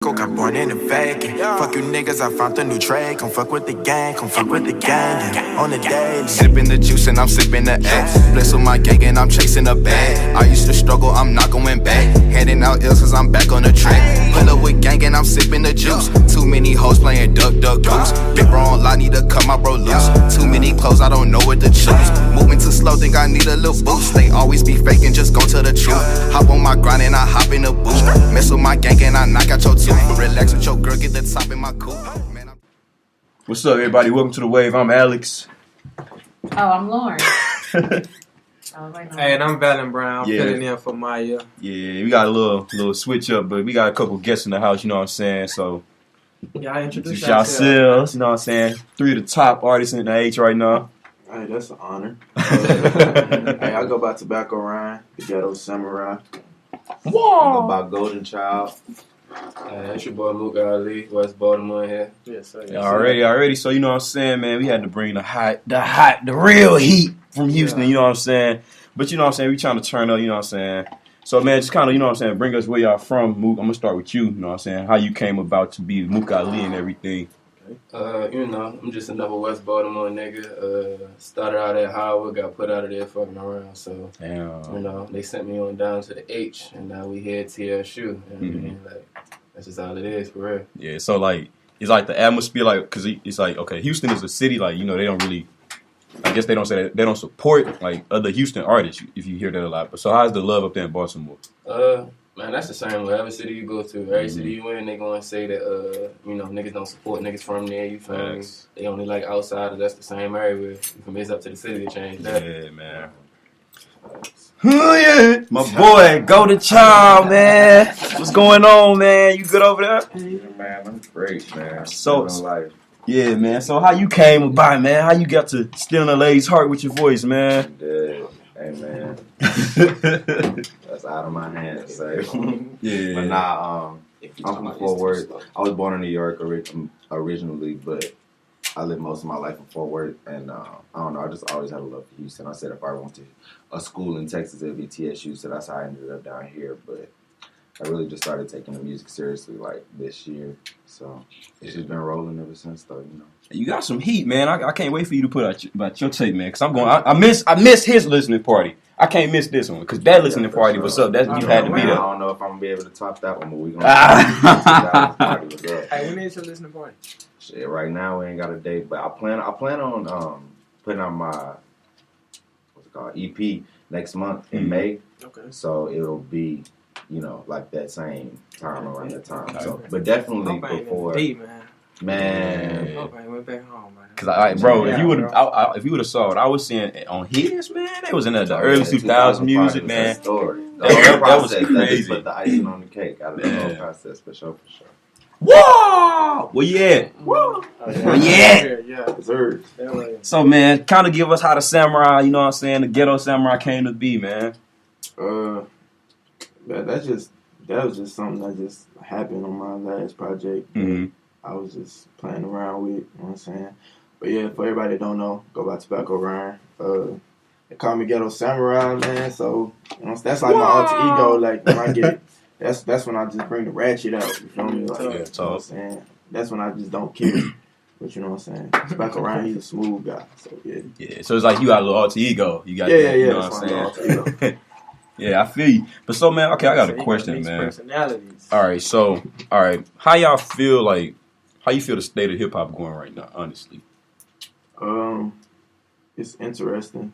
Got born in the vacant. Fuck you niggas, I found the new trade. Come fuck with the gang, come fuck with the gang. Yeah. On the daily. Sipping the juice and I'm sipping the A. Bless with my gang and I'm chasing the bag. I used to struggle, I'm not going back. Handing out ills cause I'm back on the track. Pull up with gang and I'm sipping the juice. Too many hoes playing duck, duck, goose. Big bro on line, need to cut my bro loose. Too many clothes, I don't know what to choose. Moving too slow, think I need a little boost. They always be faking, just go to the truth. Hop on my grind and I hop in the booth. Mess with my gang and I knock out your tooth. Relax with your girl, get the top in my coupe. What's up, everybody? Welcome to the Wave. I'm Alex. Oh, I'm Lauren. Hey, and I'm Valen Brown, filling in for Maya. Yeah, we got a little switch up, but we got a couple guests in the house, you know what I'm saying? So, y'all introduce yourselves, you know what I'm saying? 3 of the top artists in the H right now. Hey, that's an honor. Hey, I go by Tobacco Ryan, the Ghetto Samurai. Whoa! I go by GoldenChild. It's your boy Mook Ali, West Baltimore here. Yes, sir. Yeah, already. So, you know what I'm saying, man? We had to bring the real heat from Houston, you know what I'm saying? But, you know what I'm saying? We trying to turn up, you know what I'm saying? So, man, just kind of, you know what I'm saying, bring us where y'all from, Mook. I'm going to start with you know what I'm saying? How you came about to be Mook Ali and everything. I'm just another West Baltimore nigga. Started out at Howard, got put out of there fucking around. So, they sent me on down to the H, and now we here at TSU. And that's just all it is, for real. Yeah, so, like, it's like the atmosphere, like, because it's like, okay, Houston is a city, like, you know, they don't really, I guess they don't say that, they don't support, like, other Houston artists, if you hear that a lot. But so how's the love up there in Baltimore? Man, that's the same wherever city you go to. Every city you in, they gonna say that, niggas don't support niggas from there, you feel me? They only like outsiders, that's the same everywhere. You feel me? It's up to the city to change that. Yeah, man. Oh, yeah. My boy, GoldenChild, man. What's going on, man? You good over there? Yeah, man, I'm great, man. So, yeah, man. So how you came about, man? How you got to steal a lady's heart with your voice, man? Yeah. Hey, man. That's out of my hands, so. Yeah. But nah, I'm from Fort Worth. I was born in New York originally, but I lived most of my life in Fort Worth, and I don't know, I just always had a love for Houston. I said if I went to a school in Texas, it would be TSU, so that's how I ended up down here, but I really just started taking the music seriously, like, this year, so it's just been rolling ever since, though, you know. You got some heat, man. I can't wait for you to put out your tape, man, because I miss his listening party. I can't miss this one, because that listening party was up. That's you had to be there. I don't know if I'm going to be able to top that one, but we're going to party was up. Hey, when is your listening party? Shit, right now we ain't got a date, but I plan on putting out my EP next month in May. Okay. So it'll be, like that same time around that time. Okay. So, but definitely before. Man. I went back home, man. Cause bro, if you would have saw it, I was seeing on his, man. They was in the early 2000s music, man. That story. That was crazy. Put the icing on the cake out of the whole process for sure. Whoa! Where you at? Whoa! Where you at? Yeah. So, man, kind of give us how the samurai, you know what I'm saying, the ghetto samurai came to be, man. That was just something that just happened on my last project. I was just playing around with, you know what I'm saying? But yeah, for everybody that don't know, go by Tobacco Ryan. They call me Ghetto Samurai, man, so that's like my alter ego. Like, when I get that's when I just bring the ratchet out, you feel me? Like, you know what I'm saying? That's when I just don't care. But you know what I'm saying? Tobacco Ryan, he's a smooth guy, so yeah. Yeah, so it's like you got a little alter ego. You got that, you know what I'm saying? Yeah, I feel you. But so, man, okay, I got a question, man. Personalities. All right. How y'all feel how you feel the state of hip-hop going right now, honestly? It's interesting.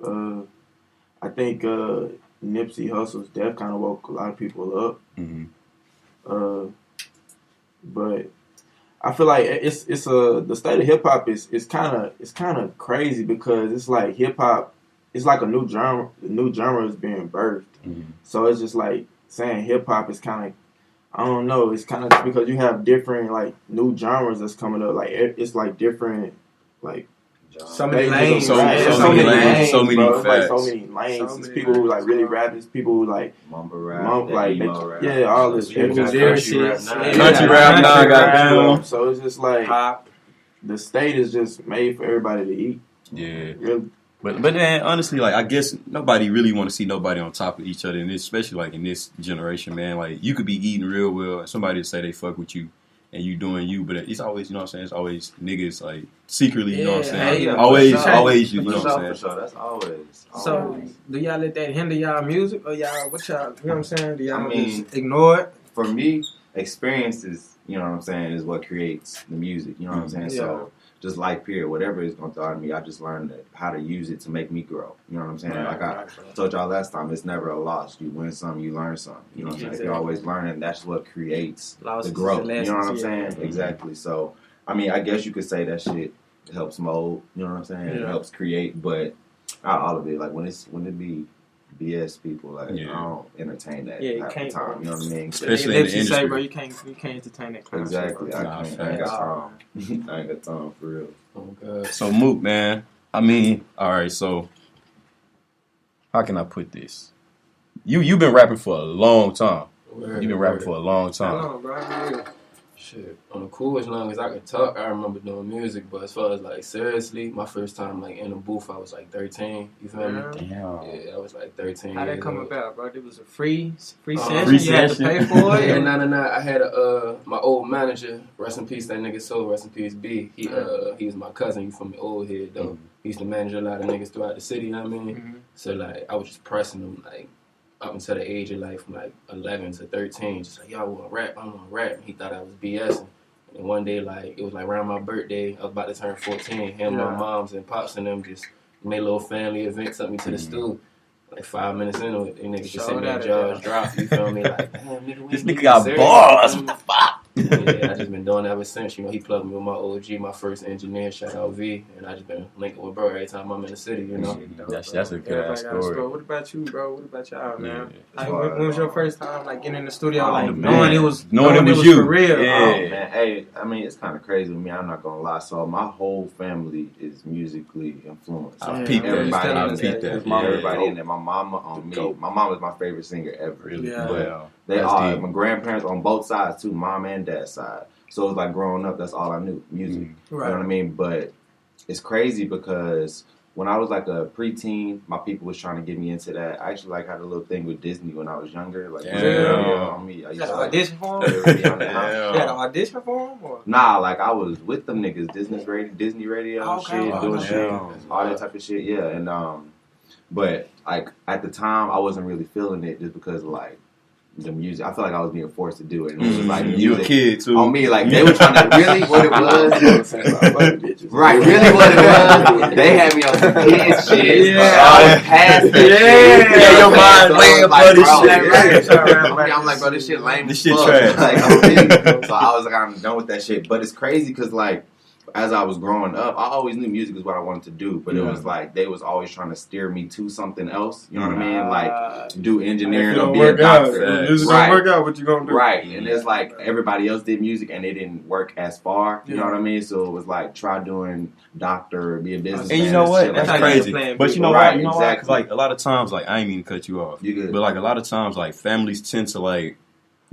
I think Nipsey Hussle's death kind of woke a lot of people up. But I feel like it's the state of hip-hop is kind of crazy because it's like hip-hop, it's like a new genre is being birthed. So it's just like saying hip-hop is kind of, I don't know, it's kind of because you have different like new genres that's coming up. Like it's like different like so many lanes, so many lanes. Like so many lanes. It's people who like really rap. It's people who like mumble rap, all this country rap now, goddamn. So it's just like the state is just made for everybody to eat. Yeah. Really. But then honestly, like I guess nobody really want to see nobody on top of each other, and especially like in this generation, man. Like you could be eating real well, and somebody would say they fuck with you, and you doing you, but it's always, you know what I'm saying? It's always niggas like secretly, you know what I'm saying? Yeah, always, you know what I'm saying? For sure, that's always. So, do y'all let that hinder y'all music, or y'all, what y'all, you know what I'm saying? Do y'all just ignore it? For me, experiences, you know what I'm saying, is what creates the music, you know what I'm saying? Yeah. So, just life period, whatever is going to throw at me, I just learned how to use it to make me grow. You know what I'm saying? Like I told y'all last time, it's never a loss. You win some, you learn some. You know what I'm saying? If you're always learning, that's what creates the growth. You know what I'm saying? Exactly. So, I mean, I guess you could say that shit helps mold. You know what I'm saying? It helps create, but not all of it. Like when it be BS people, like I don't entertain that half the time. You know what I mean? Especially in the industry. Say, bro, you can't entertain that kind exactly. of shit, I ain't got time. I ain't got time for real. Oh God. So Mook, man, I mean, all right. So how can I put this? You've been rapping for a long time. You've been rapping for a long time. How long, bro? Shit, on the cool as long as I could talk, I remember doing music. But as far as like seriously, my first time like in a booth, I was like 13. You feel me? Damn. Yeah, I was like 13. How that come about, bro? It was a free session. Free You had to session. pay for it. Yeah, nah. I had my old manager, rest in peace, that nigga Soul, rest in peace B. He was my cousin, you from the old head though. He used to manage a lot of niggas throughout the city, you know what I mean? So like I was just pressing them like up until the age of like from like 11 to 13, just like, yo, I want to rap, And he thought I was BSing. And one day, like, it was like around my birthday, I was about to turn 14. Him, my moms, and pops and them just made a little family event, took me to the stool. Like 5 minutes into it, they niggas just sent me a jaws drop, you feel me? Like, damn, nigga, This nigga got bars. What the fuck? Yeah, I just been doing it ever since. You know, he plugged me with my OG, my first engineer, shout out V, and I just been linking with bro every time I'm in the city, you know. That's a good ass story. What about you, bro? What about y'all, man? Yeah. Like, when was your first time like getting in the studio, like man. knowing it was you for real? Yeah. Oh, man. Hey, I mean, it's kind of crazy with me. I'm not gonna lie. So my whole family is musically influenced. I peeped that. Everybody in there. My mama on me. My mom is my favorite singer ever. Really? Yeah. But they are my grandparents on both sides too, mom and dad's side. So it was like growing up, that's all I knew, music. Right. You know what I mean? But it's crazy because when I was like a preteen, my people was trying to get me into that. I actually like had a little thing with Disney when I was younger. Like on me. I You used got to an like, audition for him? You You had an audition for him? Or? Nah, like I was with them niggas, Disney radio, shit, doing shit, all that type of shit. Yeah, and but like at the time, I wasn't really feeling it just because like the music. I felt like I was being forced to do it. And it was like you a kid too. On me, like they were trying to really what it was. Right, really what it was. They had me on some kid shit. I was past that shit. Your mind laying for this shit. I'm like, bro, this shit lame. This shit trash. So I was like, I'm done with that shit. But it's crazy because like, as I was growing up, I always knew music is what I wanted to do, but it was like they was always trying to steer me to something else. You know what I mean? Like do engineering or be a doctor. Music don't work out. What you gonna do? Right, and it's like everybody else did music and they didn't work as far. You know what I mean? So it was like try doing doctor, be a businessman. And you know what? Shit That's like crazy. But you know right, what? You know exactly. why? 'Cause like a lot of times, like I ain't mean to cut you off. You good? But like a lot of times, like families tend to like.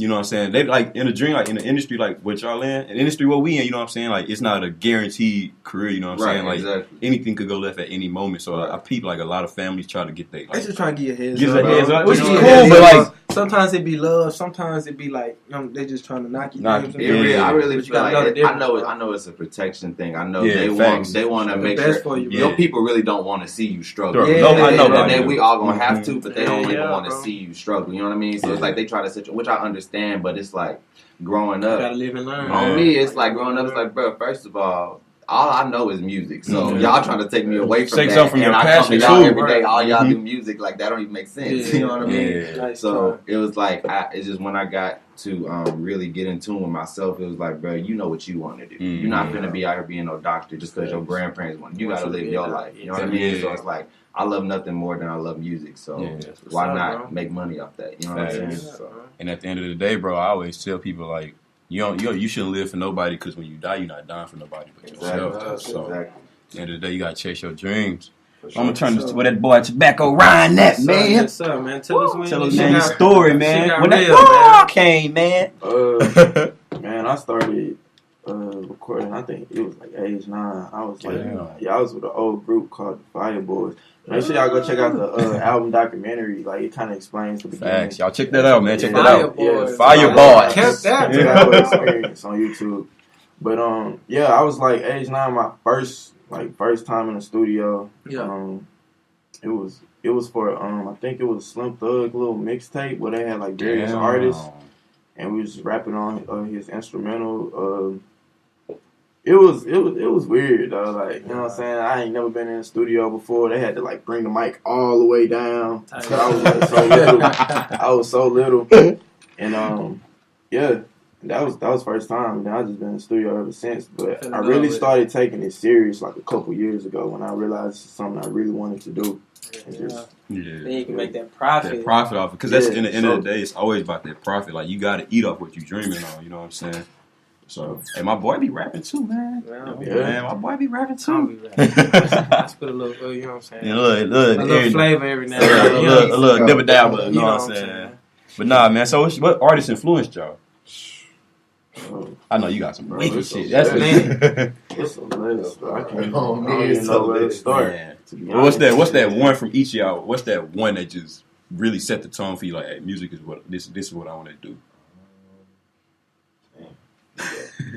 You know what I'm saying? They like in a dream, like in the industry, like what y'all in, an industry what we in. You know what I'm saying? Like it's not a guaranteed career. You know what I'm saying? Like exactly. anything could go left at any moment. So I peep like a lot of families try to get they They like just trying to get your heads give up, their heads up, bro. which is You know, cool. But like sometimes it be love, sometimes it be like they just trying to knock you. Knock down. you. I really But you feel gotta like know the difference, I know it's a protection thing. I know Yeah, they want to The make best sure for you, bro. your people really don't want to see you struggle. Yeah, I know. We all gonna have to, but they don't even Yeah, want to bro. see you struggle. You know what I mean? So it's like they try to sit, which I understand, but it's like growing up. You gotta live and learn. On me, it's like growing up. It's like, bro. First of all I know is music. So y'all trying to take me away from Take that. something from your and I passion, come to y'all too. every day. All y'all do music. Like that don't even make sense. You know what I mean? Yeah. Nice So try. it was like it's just when I got to really get in tune with myself, it was like, bro, you know what you want to do. You're not gonna be out here being no doctor just because your grandparents want. You gotta live your life. You know what I mean? Yeah. So it's like I love nothing more than I love music. So why not make money off that? You know what I'm saying? So. And at the end of the day, bro, I always tell people like you shouldn't live for nobody because when you die, you're not dying for nobody but yourself. So at the end of the day, you gotta chase your dreams. Sure. I'm gonna turn this to where that boy Tobacco Ryan that man. Yes, sir, man. Tell us when Tell us she man, got- your story, she man. got When that real, man. came, man. Man, I started recording. I think it was like age 9. I was like, Damn. I was with an old group called the Fireboys. Make sure y'all go check out the album documentary. Like it kind of explains the beginning. Facts. Y'all check that out, man. Check that out. Fireboys. Fireboys. Kept that. Check out the experience on YouTube. But I was like age 9, my first time in the studio. Yeah. It was for I think it was Slim Thug little mixtape where they had like various artists, and we was just rapping on his instrumental. It was weird though. Like you know what I'm saying. I ain't never been in the studio before. They had to like bring the mic all the way down. I was like so little. I was so little, and that was first time. And I just been in the studio ever since. But I really started taking it serious like a couple years ago when I realized it's something I really wanted to do. Then you can make that profit. That profit off it. Because that's in the end of the day, it's always about that profit. Like, you got to eat off what you dreaming on. You know what I'm saying? So, hey, my boy be rapping too, man. Man, my boy be rapping too. Let's put a little, you know what I'm saying? A little flavor every now and then. A little dibba dabba, you know what I'm saying? But nah, man. So, what artists influenced y'all? I know you got some wicked shit. That's it's a list. I can't even know where to start. Well, what's that one from each of y'all? What's that one that just really set the tone for you? Like, hey, music is what this is what I want to do.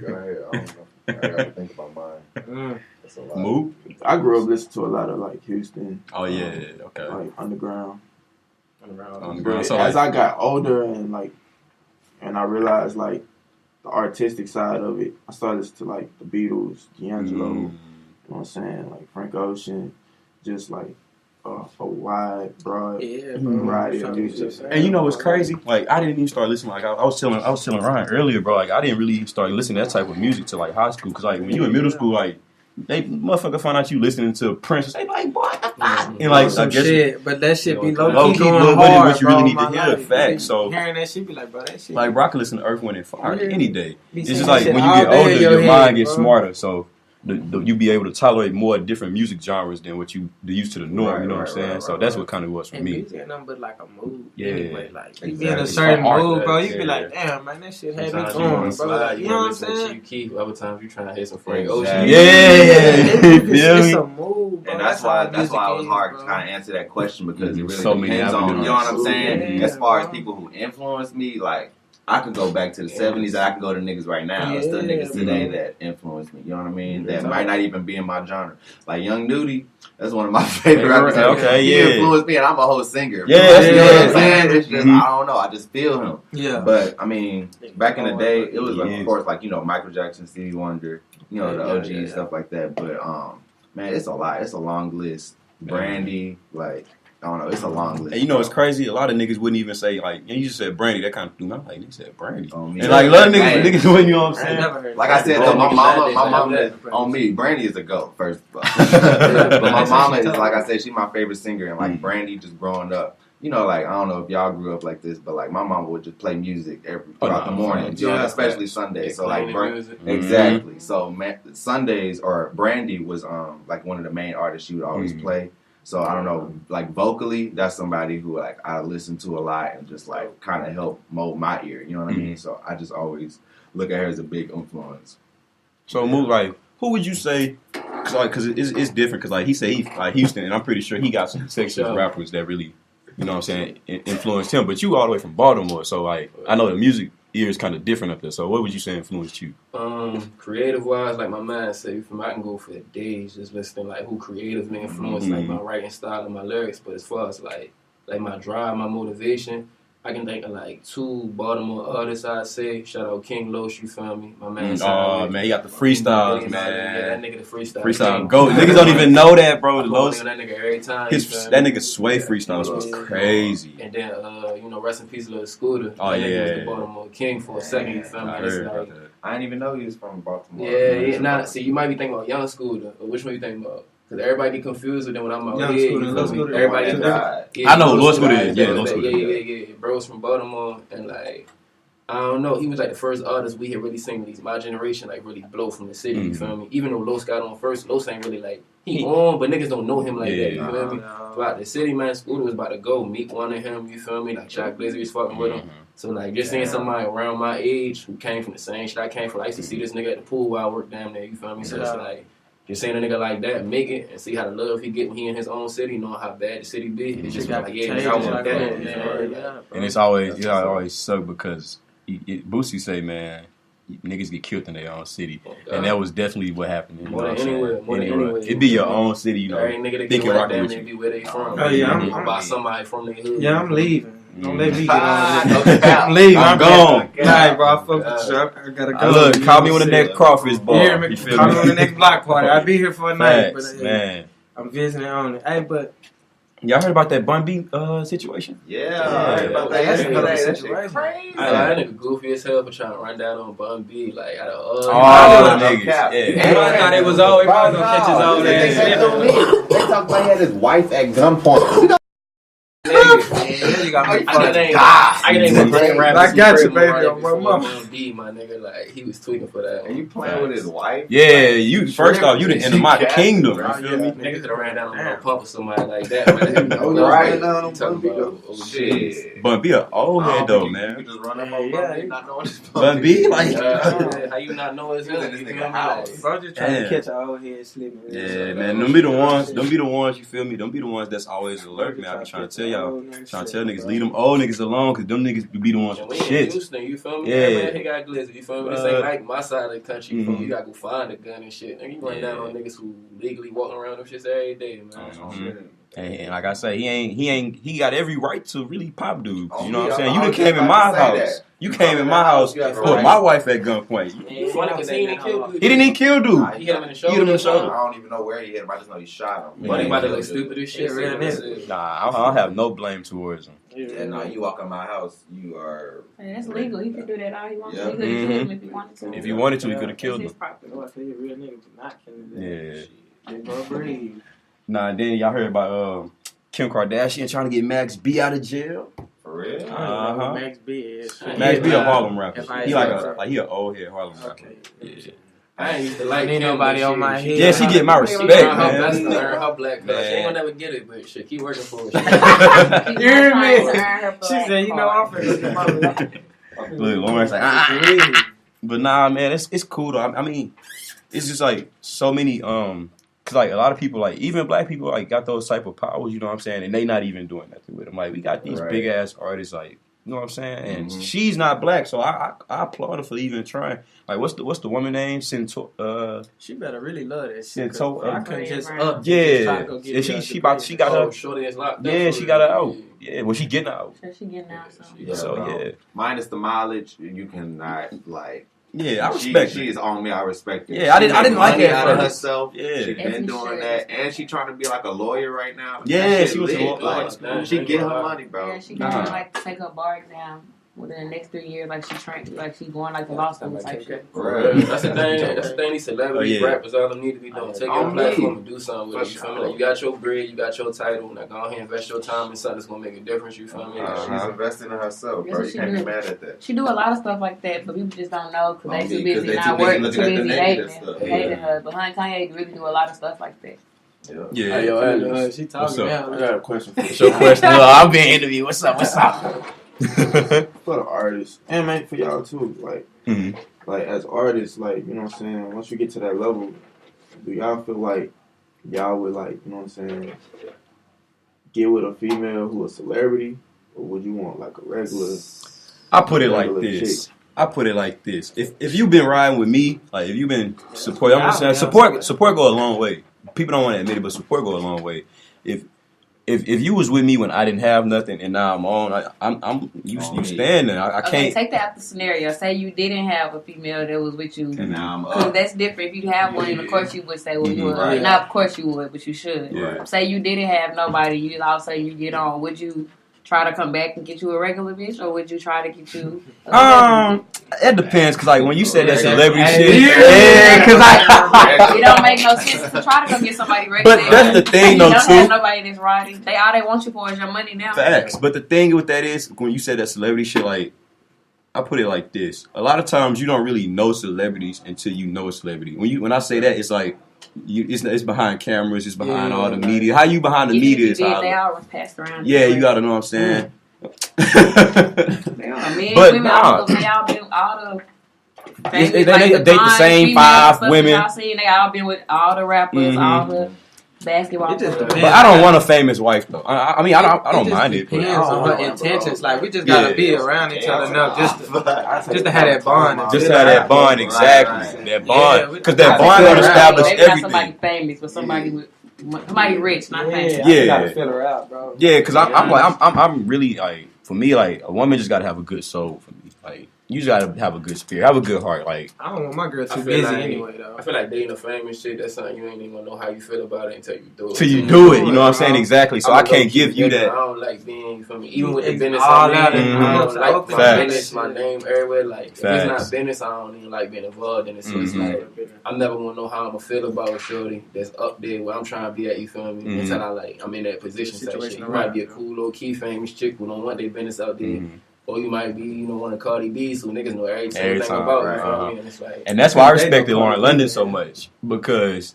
Go ahead. I don't know. I gotta think about mine. That's a lot. Mook? I grew up listening to a lot of like Houston. Oh yeah, okay. Like underground. Underground. So as I got older and I realized like the artistic side of it, I started listening to like the Beatles, D'Angelo, you know what I'm saying, like Frank Ocean, just like a wide, broad variety of music. And you know what's crazy? Like I didn't even start listening. Like I was telling Ryan earlier, bro. Like I didn't really start listening to that type of music till like high school. Cause like when you in middle school, like they motherfucker find out you listening to Prince, they be like, boy, and like I guess shit, but that shit be low low key key going what hard, you really need bro, to hear. Facts. So hearing that shit be like, bro, that shit. Like bro, I can listen to Earth, Wind and Fire any day. Be It's saying just like that when shit you get all day older, in your your head, mind gets bro. smarter. So you be able to tolerate more different music genres than what you used to the norm. You know what I'm saying? So that's what kind of was for and me. music ain't nothing but like a mood. Yeah. Anyway, like you Exactly. be in a certain Art, mood, bro. yeah. You be like, damn, man, that shit had me Sometimes you going, want bro. to slide, Like, you know what I'm listen to saying? Chief Keef. Other times you trying to hit some Frank Ocean. Exactly. It's a mood, bro. And that's why how it music was is, hard bro. to kind of answer that question because it really So many depends on, avenues. you know what I'm saying? Yeah, As far as bro. people who influenced me, like, I could go back to the 70s and I can go to niggas right now. There's still niggas today that influenced me, you know what I mean? That might not even be in my genre. Like Young Nudie, that's one of my favorite rappers. Okay, He yeah. influenced me and I'm a whole singer. Yeah, you know what I'm saying? yeah. It's just, I don't know, I just feel him. Yeah. But, I mean, back in the day, it was, Yeah. of course, like, you know, Michael Jackson, Stevie Wonder, you know, the OG and stuff like that. But, man, it's a lot. It's a long list. Brandy, like, I don't know. It's a long list. And you know it's crazy. A lot of niggas wouldn't even say like. You just said Brandy. That kind of threw me. I'm like, nigga said Brandy. On me. And like a lot of Hey. niggas wouldn't. You know what I'm I ain't saying? never heard Like that. I said, though, my mama that. on me. Brandy is a goat, first of all. But my mama is, like I said, she's my favorite singer. And like Brandy, just growing up, you know, like I don't know if y'all grew up like this, but like my mama would just play music throughout the morning, you know, especially Sundays. So like exactly. So Sundays or Brandy was like one of the main artists she would always play. So I don't know, like vocally, that's somebody who like I listen to a lot and just like kind of help mold my ear. You know what I mean? So I just always look at her as a big influence. So Mook, like, who would you say? Because it's different. Because like he said he like Houston, and I'm pretty sure he got some Texas rappers that really, you know what I'm saying, influenced him. But you all the way from Baltimore, so like I know the music ear is kind of different up there. So what would you say influenced you? Creative wise, like my mindset, you feel me, I can go for days just listening like who creatively influenced like my writing style and my lyrics. But as far as like my drive, my motivation, I can think of like 2 Baltimore artists. I'd say shout out King Loach, you feel me, my man. Oh man, he got the freestyles, man. Yeah, that nigga the freestyle. Freestyle go. Niggas don't even know that, bro. The I'm Lowe's, on that nigga every time. that nigga Sway freestyles was crazy. And then you know, rest in peace, Lil Scooter. Oh that nigga was yeah, the Baltimore King for a second. You feel me? I It's heard like, about that. I didn't even know he was from Baltimore. yeah. Now, see, you might be thinking about Young Scooter, or which one you thinking about? Because everybody get confused with them when I'm out Young here. Scooter, You Lil feel me? Scooter, Everybody the get one that yeah, I know Lil Lil Scooter Scooter, is. Yeah, Lil Scooter. Yeah. Bro's from Baltimore, and like, I don't know. He was like the first artist we had really seen these my generation like really blow from the city. You feel me? Even though Los got on first, Los ain't really like he on, but niggas don't know him like that. You feel me? Throughout the city, man, Scooter was about to go. Meek wanted him. You feel me? Like Shaq Blizzy was fucking with him. So like just seeing somebody around my age who came from the same shit I came from. I used to see this nigga at the pool while I worked down there. You feel me? So it's like. Just seeing a nigga like that make it and see how the love he get when he in his own city, knowing how bad the city be, it's just like, I want that. And it's always suck because Boosie say, man, niggas get killed in their own city. And that was definitely what happened. More than anywhere. It be your own city, you know. Every nigga that get rocked down there be where they from. Oh, yeah, I'm by somebody from their hood. Yeah, I'm leaving. Don't let me get on. I'm leaving. I'm gone. Nah, bro, I fuck with you. I gotta go. Look, call me when the next crawfish ball. You feel me? Call me on the next block party. I'll be here for a night. Facts, But man. I'm visiting on it. Hey, but y'all heard about that Bun B situation? Yeah, I heard about that yesterday. That shit crazy. That nigga goofy as hell for trying to run down on Bun B. Like, out of all niggas. Yeah. I thought it was over. Everybody gonna catch his old ass. They talked about he had his wife at gunpoint. I got you, baby. On my mama. My nigga, like he was tweaking for that. And you playing with his wife? Yeah, you first off, you the end of my kingdom. You feel me? Niggas could have ran down on a pump or somebody like that. Man. Shit. Bun B a old head though, man. You just run up on Bun B, not knowing his Bun B, like how you not know his nigga in the house? Bro, just trying to catch an old head slipping. Yeah, man. Them be the ones. You feel me? Them be the ones that's always alert, man. I be trying to tell y'all, trying to tell niggas, leave them old niggas alone, cause them niggas be the ones with the shit. Houston, you feel me? Yeah. Man, he got glizzy. You feel me? This ain't like my side of the country. You feel me? You gotta go find a gun and shit. Nigga, you run down on niggas who legally walking around them shits every day, man. And like I say, he got every right to really pop dude. You know what I'm saying? You done came in my house. You came in my house, put my wife at gunpoint. Funny cause he didn't kill dude. He didn't even kill dude. He hit him in the shoulder. I don't even know where he hit him. I just know he shot him. But he about to look stupid as shit. Nah, I don't have no blame towards him. Yeah, no, you walk in my house, you are. Hey, that's legal. He could do that all he wants. He could have killed him if he wanted to. If he wanted to, he could have killed him. Real nigga not killing him. Yeah. Bro, breathe. Nah, and then y'all heard about Kim Kardashian trying to get Max B out of jail. For real? Max B is. Max B a Harlem rapper. He he an old head Harlem rapper. Okay. Yeah. I ain't used to like ain't nobody on my head. Yeah, she get my respect, man. Her black card. She ain't gonna never get it, but shit, keep working for it. You hear me? She said, you know, I'm finna get my Look, Lawrence like, But nah, man, it's cool though. I mean, it's just like so many cause like a lot of people, like even black people, like got those type of powers. You know what I'm saying? And they not even doing nothing with them. Like we got these big ass artists, like you know what I'm saying? And she's not black, so I applaud her for even trying. Like what's the woman name? She better really love that shit. I couldn't just up. Yeah, and she got her. Shorty is locked up. Yeah, she got her out. Yeah, well she getting out. She getting out. So yeah. Minus the mileage, you cannot like. Yeah, I respect she is on me. I respect it. Yeah, I didn't like it out of herself. Yeah, she been doing that, and she trying to be like a lawyer right now. Yeah, she was a lawyer. Like, she get her money, bro. Yeah, she can like take her bar exam within the next 3 years. Like she trained, like she going like to law school type shit. That's the thing. That's the thing. These celebrity rappers all them need to be doing. Take your platform and do something with it. You feel me? Like you got your bread, you got your title. Now go ahead and invest your time in something that's gonna make a difference. You feel me? She's investing in herself, bro. You can't be mad at that. She do a lot of stuff like that, but people just don't know because they too busy not working, too busy hating her. But her and Kanye really do a lot of stuff like that. Yeah. Yo, she talking now. I got a question for you. Your question. I'm being interviewed. What's up? For the artists and man, for y'all too. Like, like as artists, like you know what I'm saying. Once you get to that level, do y'all feel like y'all would like you know what I'm saying? Get with a female who a celebrity, or would you want like a regular? I put it like this. If you've been riding with me, like if you've been support, I'm just saying support go a long way. People don't want to admit it, but support go a long way. If you was with me when I didn't have nothing and now I'm on, you stand there. I can't take that out the scenario. Say you didn't have a female that was with you, and now I'm up. That's different. If you have one, of course you would say, well, you would. Right. Not of course you would, but you should. Yeah. Say you didn't have nobody, you all say you get on. Would you try to come back and get you a regular bitch, or would you try to get you? It depends, cause like when you said that celebrity shit, it don't make no sense to try to go get somebody regular. But that's the thing, though, you don't too. have nobody that's riding. All they want you for is your money now. Facts. But the thing with that is when you said that celebrity shit, like I put it like this: a lot of times you don't really know celebrities until you know a celebrity. When I say that, it's like it's behind cameras, it's behind all the media. How you behind the media is how they always passed around. Yeah, you gotta know what I'm saying. Men, But women, nah. they all been all the. They like date the same 5 women. Y'all seen, they all been with all the rappers, all the basketball players. But I don't want a famous wife though. I mean, I don't mind it. Depends on her intentions. Like we just gotta be around each other enough just to have that bond. Just have that bond, exactly. That bond, because that bond will establish Maybe everything. Not somebody famous, but somebody rich, not famous. Yeah, gotta fill her out, bro. Yeah, because I'm really like, for me, like a woman just gotta have a good soul for me. Like you just gotta have a good spirit, have a good heart. Like I don't want my girl too busy anyway, though. I feel like dating a famous shit, that's something you ain't even gonna know how you feel about it until you do it. Till you do it, you know what I'm saying? Exactly. So I can't give you that. I don't like being, you feel me? Even with the business all I out mean, I don't like my business, my Facts. name everywhere. Like, if it's not business, I don't even like being involved in it. So it's like, I never want to know how I'm gonna feel about a shorty that's up there where I'm trying to be at, you feel me? Until I'm in that position. Type shit. You might be a cool, low key, famous chick who don't want their business out there. Or you might be, one of Cardi B, so niggas know everything about it. And, it's like, and that's why I respected Lauren London so much, because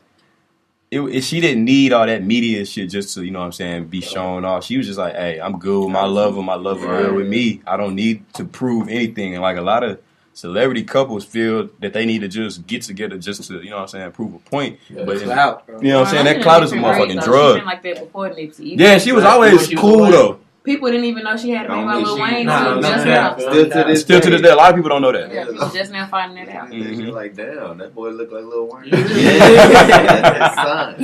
she didn't need all that media shit just to, you know what I'm saying, be shown off. She was just like, hey, I'm good with my lover good with me. I don't need to prove anything. And like a lot of celebrity couples feel that they need to just get together just to, you know what I'm saying, prove a point. But you know what I'm saying, that clout is a motherfucking drug. She been like that before Nipsey. Yeah, she was always cool though. People didn't even know she had a baby by Lil Wayne. Still to this day, a lot of people don't know that. Yeah, people just now finding that out. You're like, damn, that boy look like Lil Wayne.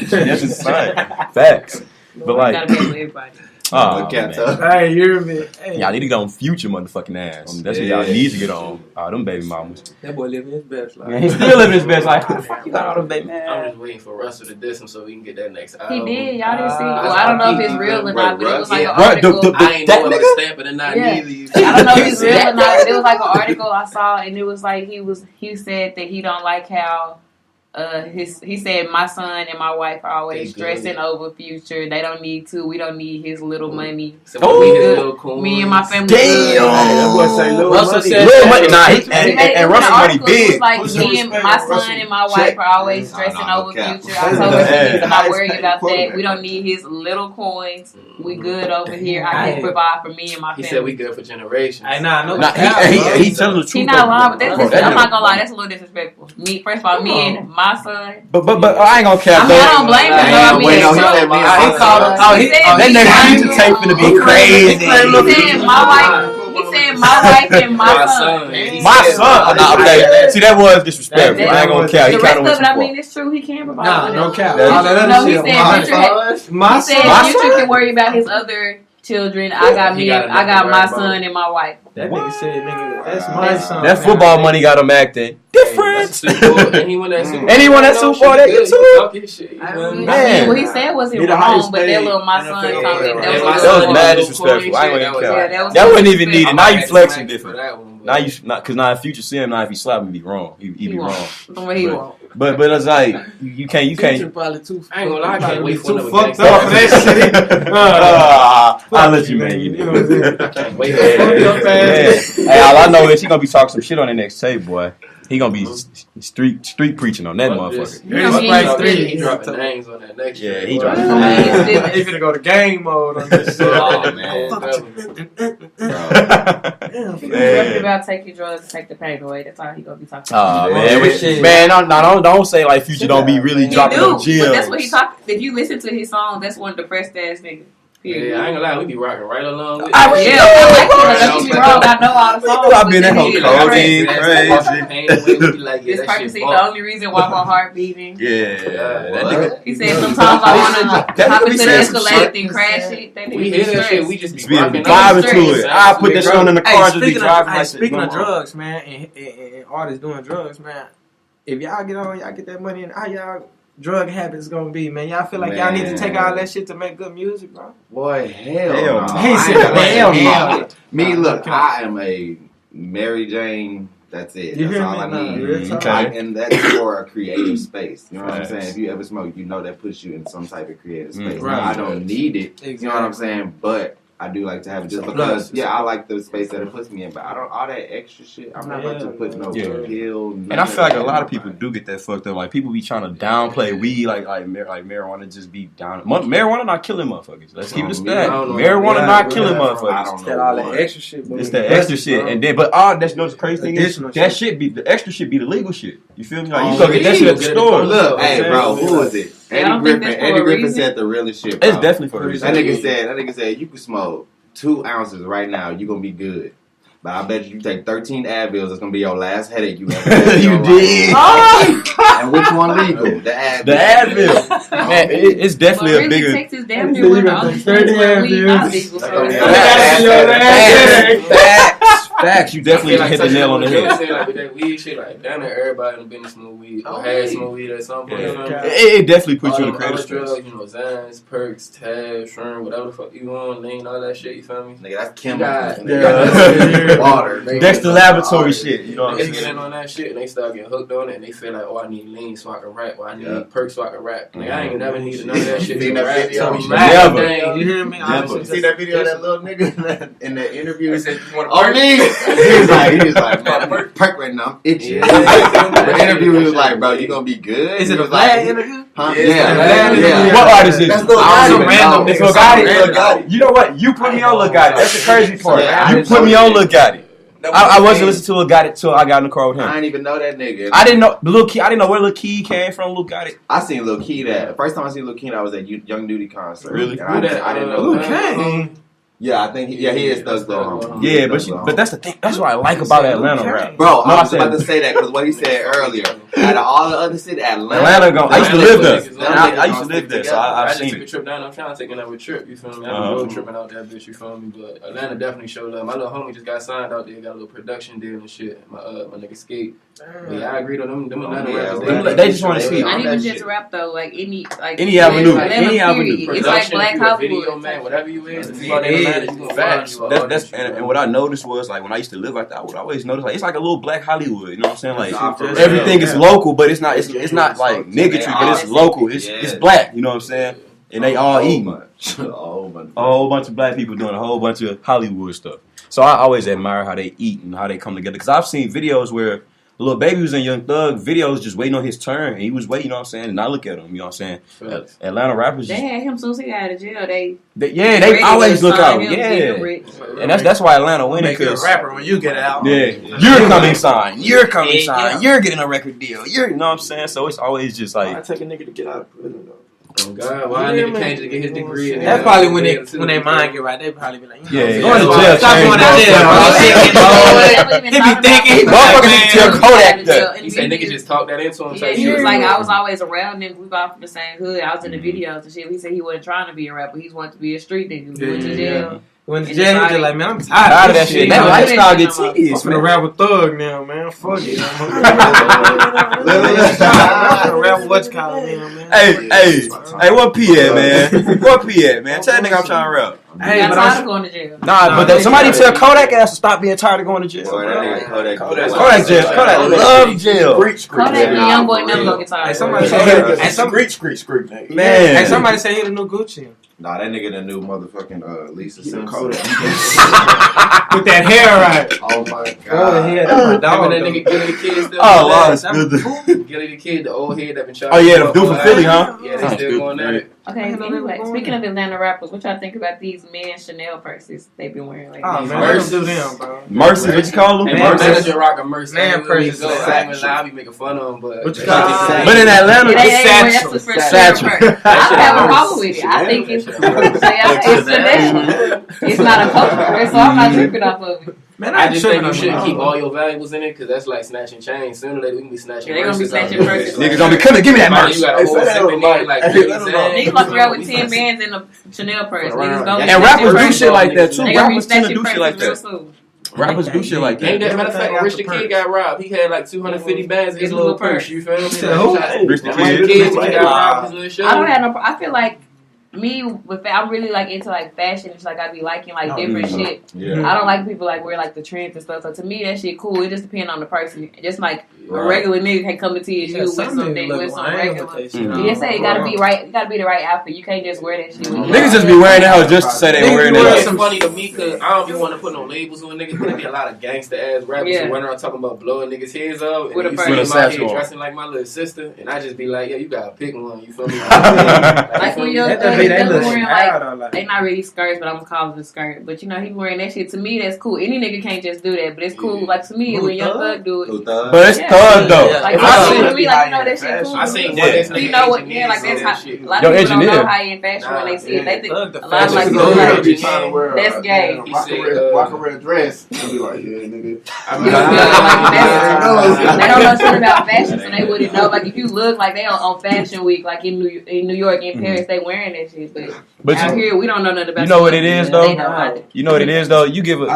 That's his son. Facts. But like, gotta be with everybody. Oh, hey, you're me. Hey. Y'all need to get on Future motherfucking ass. That's what y'all need to get on. Them baby mamas. That boy living his best life. Man, he's still living his best life. Who the fuck you got all them baby man? I'm just waiting for Russell to diss him so we can get that next album. He did. Y'all didn't see. Well, I don't know if it's real or not, but it was like an article. article. I ain't know whether stamp it or not neither. I don't know if it's real or not, but it was like an article I saw, and it was like he said that he don't like how he said my son and my wife are always stressing over Future. They don't need to. We don't need his little money. So me and my family. Damn. Russell said little money. And Russell money big. Like me and my son and my wife are always stressing over Future. I told her she needs to not worry about that. We don't need his little coins. We good over here. I can provide for me and my family. He said we good for generations. I know. He telling the truth. He not lying, but I'm not gonna lie. That's a little disrespectful. First of all, me and my son. But I ain't gonna cap though. I don't blame him. That nigga used to tape finna be crazy. He said my wife and my son. My son. Okay. See, that was disrespectful. I ain't gonna cap. The rest of it, I mean, it's true. He can provide. No cap. No, he said Future can worry about his other children. I got my son and my wife. That nigga said, that's my son. That football money got him acting different. And he won that Super Bowl. And he won that Super Bowl. That good too. Man, what he said wasn't wrong, but that little my son comment, that was mad disrespectful. I ain't gonna cap. That wasn't even needed. Now you flexing different. Now you not, cause now if Future see him, now if he slap him, he wrong. He be wrong. He won't. But it's like you can't. Future probably too. I ain't gonna lie, I can't wait for too fucked up for that shit. I'll let you, man. You know. Wait, hey, all I know is he gonna be talking some shit on the next tape, boy. He gonna be street preaching on that motherfucker. He dropping names on that next. Yeah, he dropping names. He's gonna go to game mode on this shit. Oh man. About take your drugs, take the pain away. That's all he gonna be talking about. Oh man, don't say like Future don't be really dropping no gems. But that's what he talking. If you listen to his song, that's one depressed ass nigga. Yeah, I ain't gonna lie, we be rocking right along with it. I like it. Don't get me wrong, I know all the songs. I've been that whole crazy. This person see the only reason why my heart beating. Yeah. That nigga. He said sometimes I want to hop into the Escalade and crash it. We hear that shit, we just be driving to it. I put that shit on in the car and just be driving like speaking of drugs, man, and artists doing drugs, man, if y'all get on, y'all get that money, and how y'all drug habits gonna be, man? Y'all feel like y'all need to take all that shit to make good music, bro? Boy, hell no. He said, hell no. Me, look, I am a Mary Jane. That's it. That's all I need. Okay. And that's for a creative space. You know what I'm saying? If you ever smoke, you know that puts you in some type of creative space. Right. I don't need it. You know what I'm saying? But I do like to have it just because, I like the space that it puts me in. But I don't all that extra shit. I'm not about to put no pill. And I feel like a lot of people do get that fucked up. Like people be trying to downplay weed, like marijuana just be down. Marijuana not killing motherfuckers. Let's keep it a stack. Marijuana not killing motherfuckers. It's all that extra shit. It's that extra shit, and then that's the crazy thing is that shit be the extra shit be the legal shit. You feel me? Like you go get that shit at the store. Look, hey, bro, who is it? Eddie Griffin said the realest shit, bro. It's definitely for a reason. That nigga said you can smoke 2 ounces right now, you gonna be good. But I bet you take 13 Advils, it's gonna be your last headache you ever. You did. And which one legal? The Advil. The Advil. Man, it's definitely a bigger. Texas damn near one of the only states where weed not legal. Facts. You definitely hit the nail on the head. Like with that weed shit, like down there, everybody done been to smoke weed or had smoke weed at some point. It definitely puts you in the credit drugs, Xans, perks, tabs, shrooms, whatever the fuck you on, lean, all that shit. You feel me? Nigga, that's chemical. Water. That's the laboratory shit. You know what I'm saying? They get in on that shit and they start getting hooked on it and they feel like, oh, I need lean so I can rap, or I need perks so I can rap. Like, I ain't never needed none of that shit. Seen that video? Never. You hear me? You see that video of that little nigga in the interview? He said, you want Oh, me? He was like, perk right now, I'm itching. The interview, he was like, bro, you gonna be good? Is it a Vlad interview? Huh? Yeah. What artist is That's it? Lil Gotti. It's Lil Gotti. You know what? You put me on Lil Gotti. That's the crazy part. You put me on Lil Gotti. I wasn't listening to Lil Gotti till I got in the car with him. I didn't even know that nigga. I didn't know Lil Key. I didn't know where Lil Key came from. Lil Gotti. I seen Lil Key that. First time I seen Lil Key, I was at Young Duty concert. Really? I didn't know. Lil Kane. Yeah, I think he is Thug's little homie. Yeah, but that's the thing. That's what I like about Atlanta rap. Bro, I was about to say that because what he said earlier. Out of all the other cities, Atlanta I used to live there. I used to live there, so I I've just seen took a it. trip down. I'm trying to take another trip. You feel me? I'm road tripping out that bitch. You feel me? But Atlanta definitely showed up. My little homie just got signed out there. Got a little production deal and shit. My nigga Skate. But yeah, I agreed on them Atlanta rappers. They just want to see. Not even just rap though. Like any avenue. Any avenue. It's like Production, Black if you a video Hollywood. man, whatever you is, if you out there in Atlanta, you gonna Facts. find you. That's and what I noticed was like when I used to live like that, I would always notice like it's like a little Black Hollywood. You know what I'm saying? Like everything is local, but it's not like niggatry, but it's local. It's black. You know what I'm saying? And they all eating. A whole bunch of black people doing a whole bunch of Hollywood stuff. So I always admire how they eat and how they come together. Because I've seen videos where Lil Baby was in Young Thug videos just waiting on his turn. And he was waiting, you know what I'm saying? And I look at him, you know what I'm saying? Atlanta rappers They had him soon as he got out of jail. They always look out. Yeah. And that's why Atlanta winning. Make you a rapper when you get out. Yeah. You're coming signed. You're coming signed. You're getting a record deal. You know what I'm saying? So it's always just like. I take a nigga to get out of prison though. Oh God, why a nigga can't just get his degree? That's probably when they mind get right. They probably be like, yeah, going to jail. Stop going to jail. He be thinking, motherfuckers need to tell Kodak that. He said niggas just talk that into him. Yeah, he was like, I was always around him. We got from the same hood. I was in the videos and shit. He said he wasn't trying to be a rapper. He wanted to be a street nigga. He went to jail. When the jail, he was like, man, I'm tired of that shit. That lifestyle gets tedious. I'm finna rap with Thug now, man. Fuck it. I'm finna rap with what's calling now, man. Hey, what P at, man? What P at, man? Tell that nigga I'm trying to rap. Hey, but I'm going to jail. Nah, but somebody tell Kodak ass to stop being tired of going to jail. Kodak jail. Kodak love jail. Kodak the young boy never gonna get tired. Hey, somebody said, man. Hey, somebody said he the new Gucci. Nah, that nigga the new motherfucking Lisa Simpson. With that hair right. Oh my god. Oh, yeah, that's my dog. That nigga Gilly the Kid still. Gilly the Kid, the old head that been trying. Oh yeah, the dude from Philly, huh? Yeah, they still going at it. Okay, anyway, speaking of Atlanta rappers, what y'all think about these men Chanel purses they've been wearing lately? Oh, man, let's do them, bro. Mercy, what you call them? And my manager rocking Mercy. Man purses. I be making fun of them, but What you call them? But in Atlanta, it's satchel. I don't have a problem with it. I think it's traditional. It's not a culture, so I'm not tripping off of it. Man, I just think you shouldn't keep all your valuables in it because that's like snatching chains. Sooner or later we can be snatching. They're gonna be snatching purses. Niggas gonna be coming. Give me that merch. You got a whole zipping in like niggas walk around with 10 bands in a Chanel purse. And rappers do shit like that too. Rappers tend to do shit like that. Soon. Rappers do shit like that. Ain't that matter of fact? Rich the Kid got robbed. He had like 250 bands in his little purse. You feel me? Rich the Kid got robbed his little I don't have no. I feel like. Me with I'm really like into like fashion. It's like I be liking like different shit. Yeah. I don't like people like wear like the trends and stuff. So to me that shit cool. It just depends on the person. Just like A regular nigga can't come into your shoe with some regular. Yeah, say it gotta be right. It gotta be the right outfit. You can't just wear that shit. Niggas just be wearing that just to say they wearing that. It's funny to me because I don't be want to put no labels on niggas, but there be a lot of gangster ass rappers who run around talking about blowing niggas heads up, and you see my head dressing like my little sister, and I just be like, yeah, you gotta pick one. You feel me? Like when you're wearing like they not really skirts, but I'm gonna call it a skirt. But you know, he wearing that shit. To me, that's cool. Any nigga can't just do that, but it's cool. Like to me, when Young Thug do it, but it's thug though. Like I mean, like you know that shit cool. I seen you know what? Yeah, like that's how a lot of people don't know high end fashion when they see it. They think a lot of like that's gay. Walk around dress and be like, yeah, nigga. They don't know shit about fashion, so they wouldn't know. Like if you look like they on Fashion Week, like in New York, in Paris, they wearing that shit. But out here, we don't know nothing about. You know what it is though. You know what it is though. You give a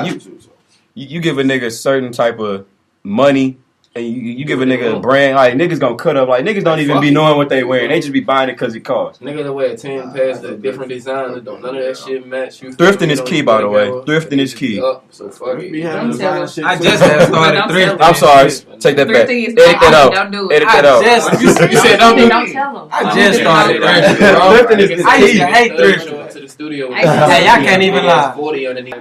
nigga a certain type of money. And you give a nigga a brand, like niggas gonna cut up, like niggas don't even be knowing what they wearing. They just be buying it because it costs. Niggas that wear 10 pairs of different designers, don't none of that shit match. Thrifting is key, by the way. Thrifting is key. So fuck it. I just have started thrifting. I'm sorry, take that back. Edit that out. Don't do it. Edit that out. You said don't do it. Don't tell them. I just started thrifting. Thrifting is I used key. to hate thrifting. To the studio. Hey, y'all can't even lie. 40 underneath. You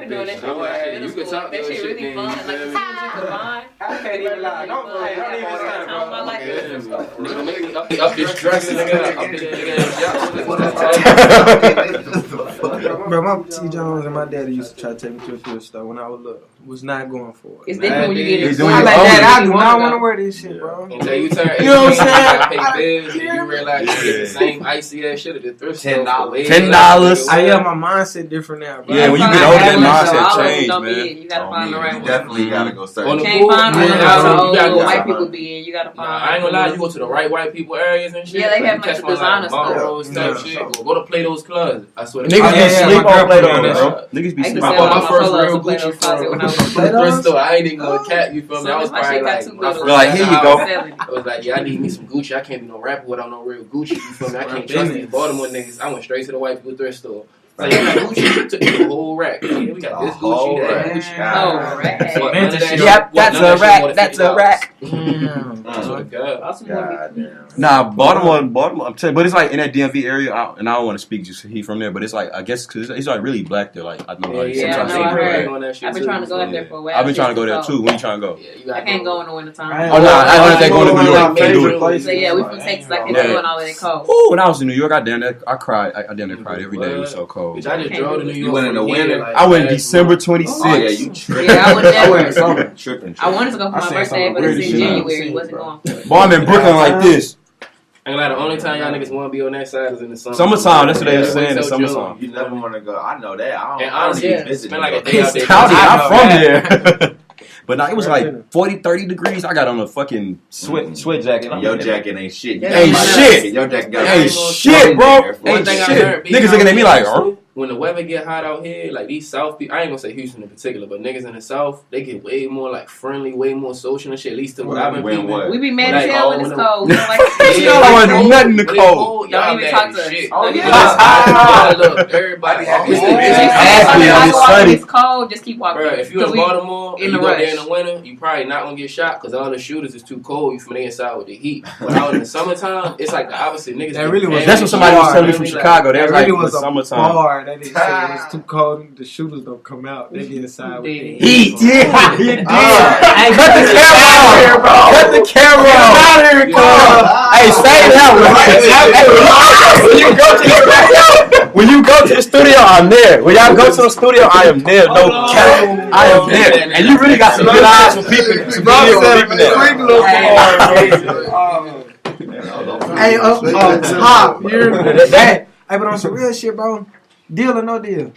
could talk that shit really fun. Like the shit you could find. I can't even lie. Don't even start, bro. Up this dress, nigga. Bro, my T. Jones and my daddy used to try to take me to a thrift store when I was little. Was not going for it. It's different when you get it. I'm like, Dad, I do not want to wear this shit, bro. Until you turn 18, you know what I'm saying? Pay bills, and you realize you get the same icy ass shit at the thrift store. $10. Yeah, my mindset different now, bro. Yeah, when you get older, that mindset change, man. You gotta find the right one. Definitely gotta go search. You can't find one white people be in. You gotta find. I ain't gonna lie, you go to the right white people areas and shit. Yeah, they have much designer stuff. Go to Play-Doh's clubs. I swear. Niggas be sleep on Play-Doh, bro. Niggas be sleep on Play-Doh. My first real Gucci from the thrift store. I ain't even gonna cap you, feel me? I was probably like, here you go. I was like, yeah, I need me some Gucci. I can't be no rapper without no real Gucci. You feel me? I can't trust these Baltimore niggas. I went straight to the white people thrift store. Like, Gucci took the whole rack. Yeah, we got this Gucci, that Gucci. Yep, that's a rack. That's a rack. Nah, Baltimore. I'm telling you, but it's like in that DMV area, and I don't want to speak just he from there, but it's like I guess because it's like really black there. Like I know, like sometimes I've been trying to go up there for a while. I've been trying to go there too. When you trying to go? I can't go in the wintertime. Oh no, I don't think going to New York can do it. So yeah, we from Texas. I can do it all in cold. Oh, when I was in New York, I cried. I damn near cried every day. It was so cold. I just drove to New York. You went in the winter. I went December 26th. Oh, yeah, you tripping. Yeah, I went there. Tripping. I wanted to go for my birthday, but it's in January. Wasn't going for it. Boy, I'm in Brooklyn like this. And like the only time y'all niggas want to be on that side is in the summer. Summertime, that's what they were saying. In summertime. You never want to go. I know that. I don't honestly, even visit. Spend like a day out there. I'm from there. But now it was like 40, 30 degrees. I got on a fucking sweat jacket. Your jacket ain't shit. Ain't shit. Your jacket got ain't shit, bro. Ain't shit. Niggas looking at me like, oh. When the weather get hot out here, like these South people, I ain't gonna say Houston in particular, but niggas in the South, they get way more like friendly, way more social and shit. At least to what I've been feeling. We be mad as hell when it's cold. We don't like you don't want to do nothing in the cold. Don't even talk to us. Oh yeah. Look, everybody it's cold. Just keep walking. Bro, if you in Baltimore and you go there in the winter, you probably not gonna get shot because all the shooters is too cold. You from the inside with the heat. But out in the summertime, it's like the opposite. Niggas. That's what somebody was telling me from Chicago. They was like, in the summertime. They didn't say it's too cold. The shooters don't come out. They get inside with the heat. Yeah, you did. Cut the camera off, bro. Cut the camera off. Hey, say that. When you go to the studio, I'm there. When y'all go to the studio, I am there. No cap. I am there. And you really got some good eyes for people. Some people there. Hey, up top. You're that. Hey, but on some real shit, bro. Deal or no deal?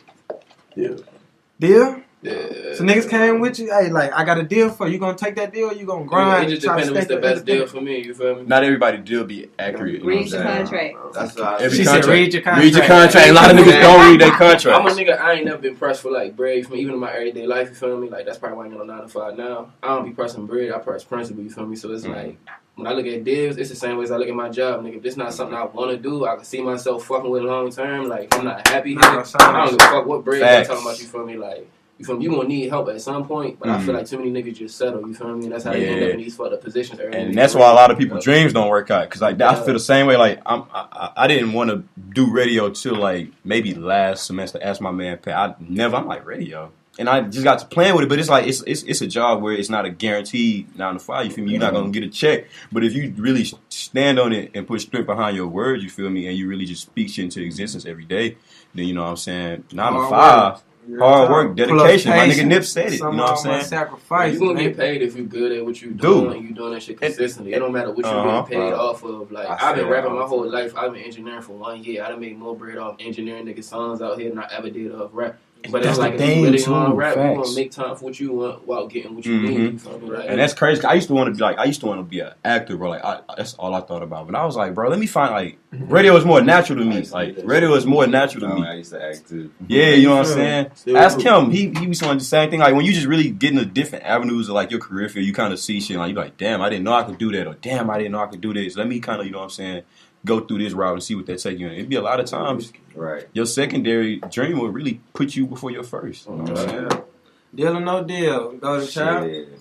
Deal? Yeah. So niggas came with you. Hey, like I got a deal for you. You gonna take that deal? Or you gonna grind? It just depends on what's the best deal for me. You feel me? Not everybody deal be accurate. Read your contract. That's what every contract. Read your contract. Read your contract. A lot of niggas don't read their contract. I'm a nigga. I ain't never been pressed for like bread. For me, even in my everyday life. You feel me? Like that's probably why I ain't on 9 to 5 now. I don't be pressing bread. I press principle. You feel me? So it's like. When I look at deals, it's the same way as I look at my job, nigga. If this not something I want to do, I can see myself fucking with long term. Like, if I'm not happy here, I don't give a fuck what bread I'm talking about, you feel me? Like, You feel me? You gonna need help at some point, but I feel like too many niggas just settle. You feel me? And that's how they end up in these fucked up positions. And that's why a lot of people's dreams don't work out. Cause like I feel the same way. Like I didn't want to do radio till like maybe last semester. Asked my man Pat. I'm like radio, and I just got to playing with it. But it's like it's a job where it's not a guaranteed 9 to 5. You feel me? You're not gonna get a check. But if you really stand on it and put strength behind your words, you feel me, and you really just speak shit into existence every day, then you know what I'm saying 9 to 5. Hard work, dedication. My nigga Nip said it. You know what I'm saying? Sacrifice. You gonna get paid if you good at what you doing and you doing that shit consistently. It don't matter what you getting paid off of. Like I've been rapping my whole life. I've been engineering for 1 year. I done made more bread off engineering niggas songs out here than I ever did off rap. But it's like if you really want to rap, you want to make time for what you want while getting what you need. You feel me? Like, and that's crazy. I used to want to be an actor, bro. Like that's all I thought about. But I was like, bro, let me find like radio is more natural to me. Like radio is more natural to me. I used to act too. Yeah, you know what I'm saying. Ask him. He was on the same thing. Like when you just really get into different avenues of like your career field, you kind of see shit. Like you like, damn, I didn't know I could do that, or damn, I didn't know I could do this. Let me kind of, you know what I'm saying, go through this route and see what that take you in. It'd be a lot of times. Right. Your secondary dream will really put you before your first. You know what I'm saying? Deal or no deal, GoldenChild.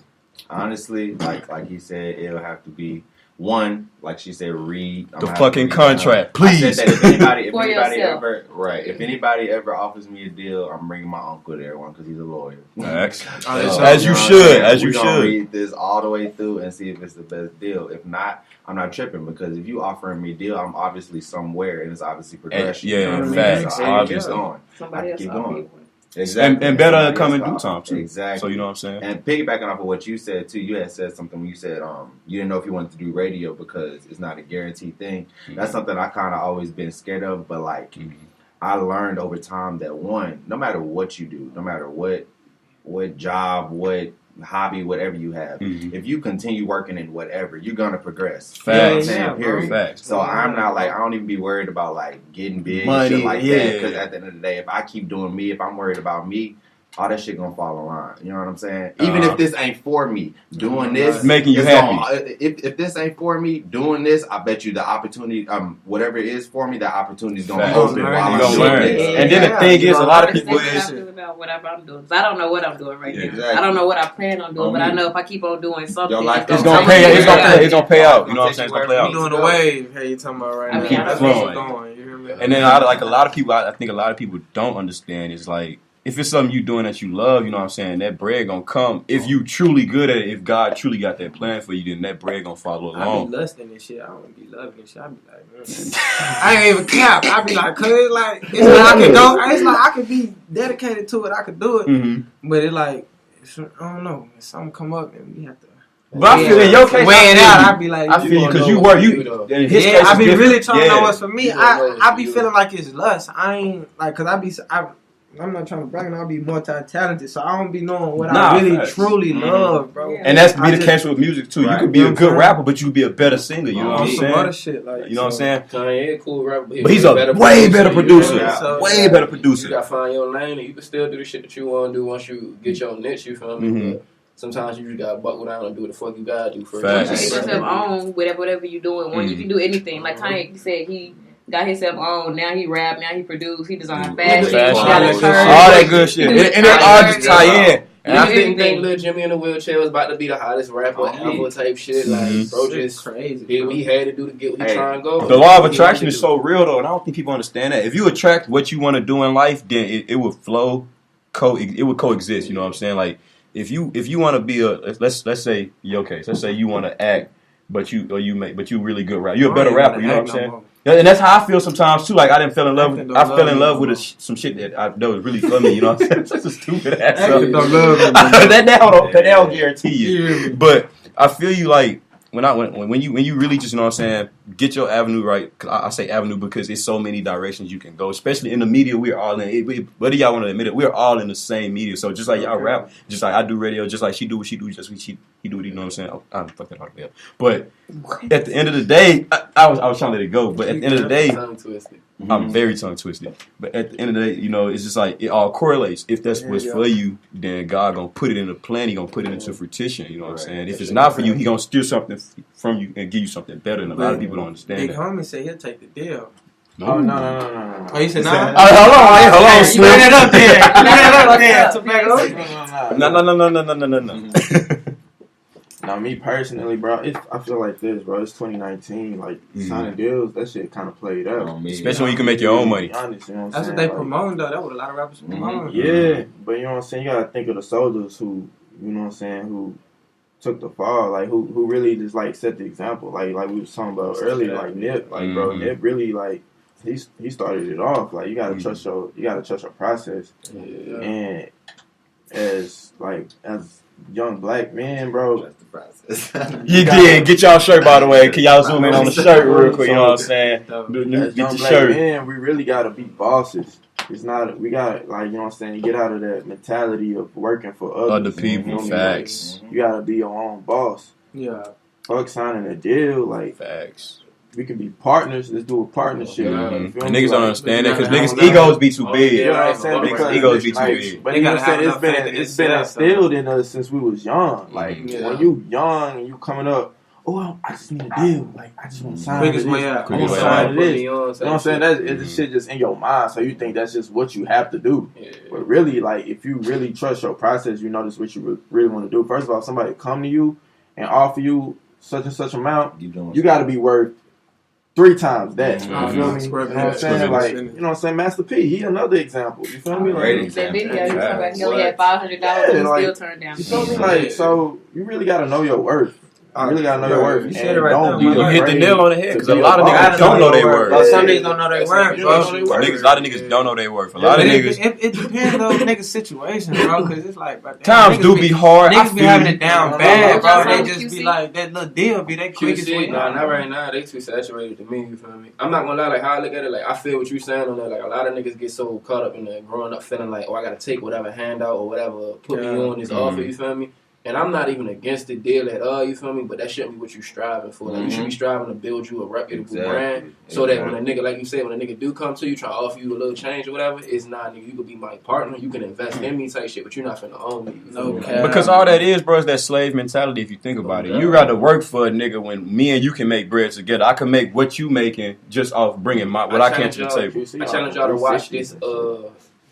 Honestly, like he said, it'll have to be one. Like she said, read the fucking contract, please. I said that if anybody For if anybody ever offers me a deal, I'm bringing my uncle there, one because he's a lawyer. As you should. We're gonna read this all the way through and see if it's the best deal. If not, I'm not tripping because if you offering me a deal, I'm obviously somewhere and it's obviously progression. Facts. So Obviously. Somebody else keep saw going. people. Exactly. And better come in due time too. Exactly. So you know what I'm saying? And piggybacking off of what you said too, you had said something when you said you didn't know if you wanted to do radio because it's not a guaranteed thing. Mm-hmm. That's something I kind of always been scared of, but like I learned over time that one, no matter what you do, no matter what job, what hobby, whatever you have, if you continue working in whatever, you're gonna progress. Facts. Period. Facts. So I'm not like, I don't even be worried about like getting big Money, and shit like that, because at the end of the day, if I keep doing me, if I'm worried about me, all that shit gonna fall in line. You know what I'm saying? Even if this ain't for me, doing this making you happy. If this ain't for me, doing this, I bet you the opportunity, whatever it is for me, that opportunity is gonna open while I'm doing this. And then the thing is, a lot of people about whatever I'm doing. I don't know what I'm doing right now. Exactly. I don't know what I plan on doing, but I know if I keep on doing something, it's gonna pay. It's gonna pay out. You know what I'm saying? It's gonna play out. You doing the wave? Hey, you talking about right now? That's what's going. You hear me? And then like a lot of people, I think a lot of people don't understand is like, if it's something you doing that you love, you know what I'm saying, that bread gonna come. If you truly good at it, if God truly got that plan for you, then that bread gonna follow along. I be lusting and shit. I don't be loving and shit. I be like, I ain't even cap. I be like, cause it's like, it's like I can go. It's like I could be dedicated to it. I could do it. But it like, I don't know. If something come up and we have to. But I feel in your case, weigh it out. I be like, I feel because you work. In his case, I be different. really trying to know what's for me. I be feeling like it's lust. I ain't like, cause I'm not trying to brag, and I'll be multi-talented, so I don't be knowing what I really truly love, bro. And that's be the case with music too. You could be a good rapper, but you could be a better singer. You know what I'm saying? Other shit, like, you know what I'm saying? Kanye, cool rapper, but he's a way better producer. Way better producer. You gotta find your lane, and you can still do the shit that you want to do once you get your niche. You feel me? But sometimes you just gotta buckle down and do what the fuck you gotta do first. Once you get yourself on whatever you doing, when you can do anything. Like Kanye said, he got himself on. Now he rap. Now he produce. He design fashion. All that good shit. And it all just tie in. And I didn't think Lil Jimmy in the wheelchair was about to be the hottest rapper ever type shit. Like, bro, just crazy. He had to do to get what he trying to go. The law of attraction is so real though, and I don't think people understand that. If you attract what you want to do in life, then it will flow. It would coexist. You know what I'm saying? Like if you want to be let's say your case. Let's say you want to act, but you really good rapper. You're a better rapper. You know what I'm saying? And that's how I feel sometimes too. Like I didn't fell in love. I fell in love with some shit that was really for me. You know what I'm saying? That's a stupid ass. That don't guarantee you. But I feel you like when you really just, you know what I'm saying, get your avenue right. I say avenue because it's so many directions you can go. Especially in the media, we're all in. Whether y'all want to admit it, we're all in the same media. So just like y'all rap, just like I do radio, just like she do what she do, just like he do what he, you know what I'm saying. Oh, I fucked that hard up. But at the end of the day, I was trying to let it go. But at the end of the day, I'm very tongue twisted. But at the end of the day, you know, it's just like it all correlates. If that's what's for you, then God gonna put it in a plan. He gonna put it into fruition. You know what I'm saying? If it's not for you, he gonna steal something from you and give you something better. And a lot of people don't understand Big that. homie said he'll take the deal. Oh no. Oh, you said nah? Hold on, You Slim. bring it up there. You bring it up there. No. Now, me personally, bro, I feel like this, bro. It's 2019. Like, signing deals, that shit kind of played out. Especially when you can make your own money. Honest, you know what I'm That's saying? what they promoting, though. That's what a lot of rappers promoting. Yeah, but you know what I'm saying? You got to think of the soldiers who, you know what I'm saying, who took the fall, like, who really just, like, set the example. Like we was talking about earlier, like, Nip. Like, bro, Nip really, like, he started it off. Like, you got to trust your process. Yeah. And as young black men, bro. You did. Get y'all shirt, by the way. Can y'all zoom in on the shirt real quick? You know what I'm saying? As Get young the black shirt. men, we really gotta be bosses. It's not. We gotta, like, you know what I'm saying, get out of that mentality of working for others. Other people, you know, facts. Like, you gotta be your own boss. Yeah. Fuck signing a deal, like, Facts. we can be partners. Let's do a partnership. And You feel me? niggas don't Like, understand that because you niggas' gotta- egos be too big. You know what I'm saying? Niggas' Because, egos be too like, big. but They you know what gotta I'm saying? have enough faith in It's been themselves, instilled in us since we was young. Like, Yeah. when you young and you coming up, oh, I just need a deal. Like, I just want to sign Quickest to way this. out. I want Quickest to way sign out. to this. You know what I'm saying? That's it's shit just in your mind, so you think that's just what you have to do. Yeah. But really, like, if you really trust your process, you know this what you really want to do. First of all, if somebody come to you and offer you such and such amount, you got to be worth 3 times that. You feel me? You know what I'm saying? Like, you know what I'm saying? Master P, he another example. You feel me? Like, That video, he was talking about he only had $500 and he still turned down. you feel me? Like, so you really got to know your worth. You really got to know your worth. You And said it right don't there, be You hit the afraid nail on the head to because be a lot of boss. niggas don't know their worth. Bro, some niggas don't know their worth, You bro. don't know their worth. A lot of niggas don't know their worth. A lot of niggas. It depends on niggas' situation, bro. Because it's like, bro, Times do be hard. Niggas be having it down bad, bro. They They just be like, that little deal be that quickest way. QC, nah, not right now. They too saturated to me. You feel me? I'm not gonna lie. Like how I look at it, like I feel what you saying on that. Like a lot of niggas get so caught up in that growing up feeling like, oh, I gotta take whatever handout or whatever put me on this offer. You feel me? And I'm not even against the deal at all, you feel me? But that shouldn't be what you're striving for. Like, you should be striving to build you a reputable brand so that when a nigga, like you said, when a nigga do come to you, try to offer you a little change or whatever, it's not, nigga, you could be my partner, you can invest in me type shit, but you're not finna own me. You feel me? Because all that is, bro, is that slave mentality if you think about it. You rather work for a nigga when me and you can make bread together. I can make what you making just off bringing what I can to the table. I challenge y'all to watch this,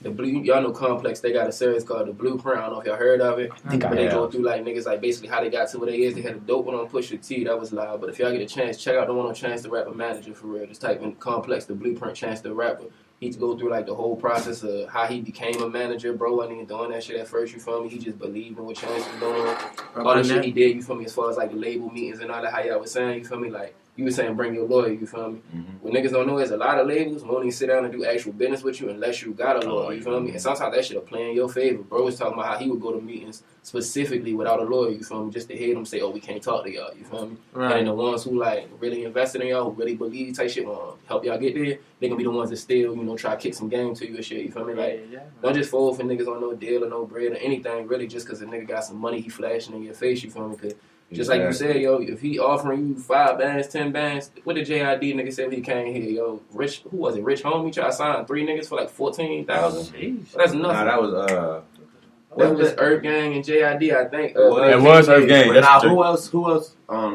the Blue, y'all know Complex, they got a series called The Blueprint. I don't know if y'all heard of it. I think I But they have. go through like niggas like basically how they got to where they is. They had a dope one on Pusha T, that was loud. But if y'all get a chance, check out the one on Chance the Rapper Manager for real. Just type in Complex, The Blueprint, Chance the Rapper. He to go through like the whole process of how he became a manager. Bro wasn't even doing that shit at first, you feel me? He just believed in what Chance was doing. All the shit he did, you feel me, as far as like the label meetings and all that, how y'all was saying, you feel me? Like, you was saying bring your lawyer, you feel me? What niggas don't know is a lot of labels won't even sit down and do actual business with you unless you got a lawyer, you feel me? And sometimes that shit'll play in your favor. Bro was talking about how he would go to meetings specifically without a lawyer, you feel me? Just to hear them say, oh, we can't talk to y'all, you feel me? Right. And then the ones who like really invested in y'all, who really believe type shit, help y'all get there, they gonna be the ones that still, you know, try to kick some game to you and shit, you feel me? Like, don't just fold for niggas on no deal or no bread or anything, really, just cause a nigga got some money he flashing in your face, you feel me? Cause just like you said, yo, if he offering you 5 bands, 10 bands, what did JID nigga say when he came here, yo? Rich, who was it? Rich Homie tried to sign 3 niggas for like 14,000. That's nothing. Nah, that was that was Earth Gang and JID, I think. It was Earth Gang. Now who else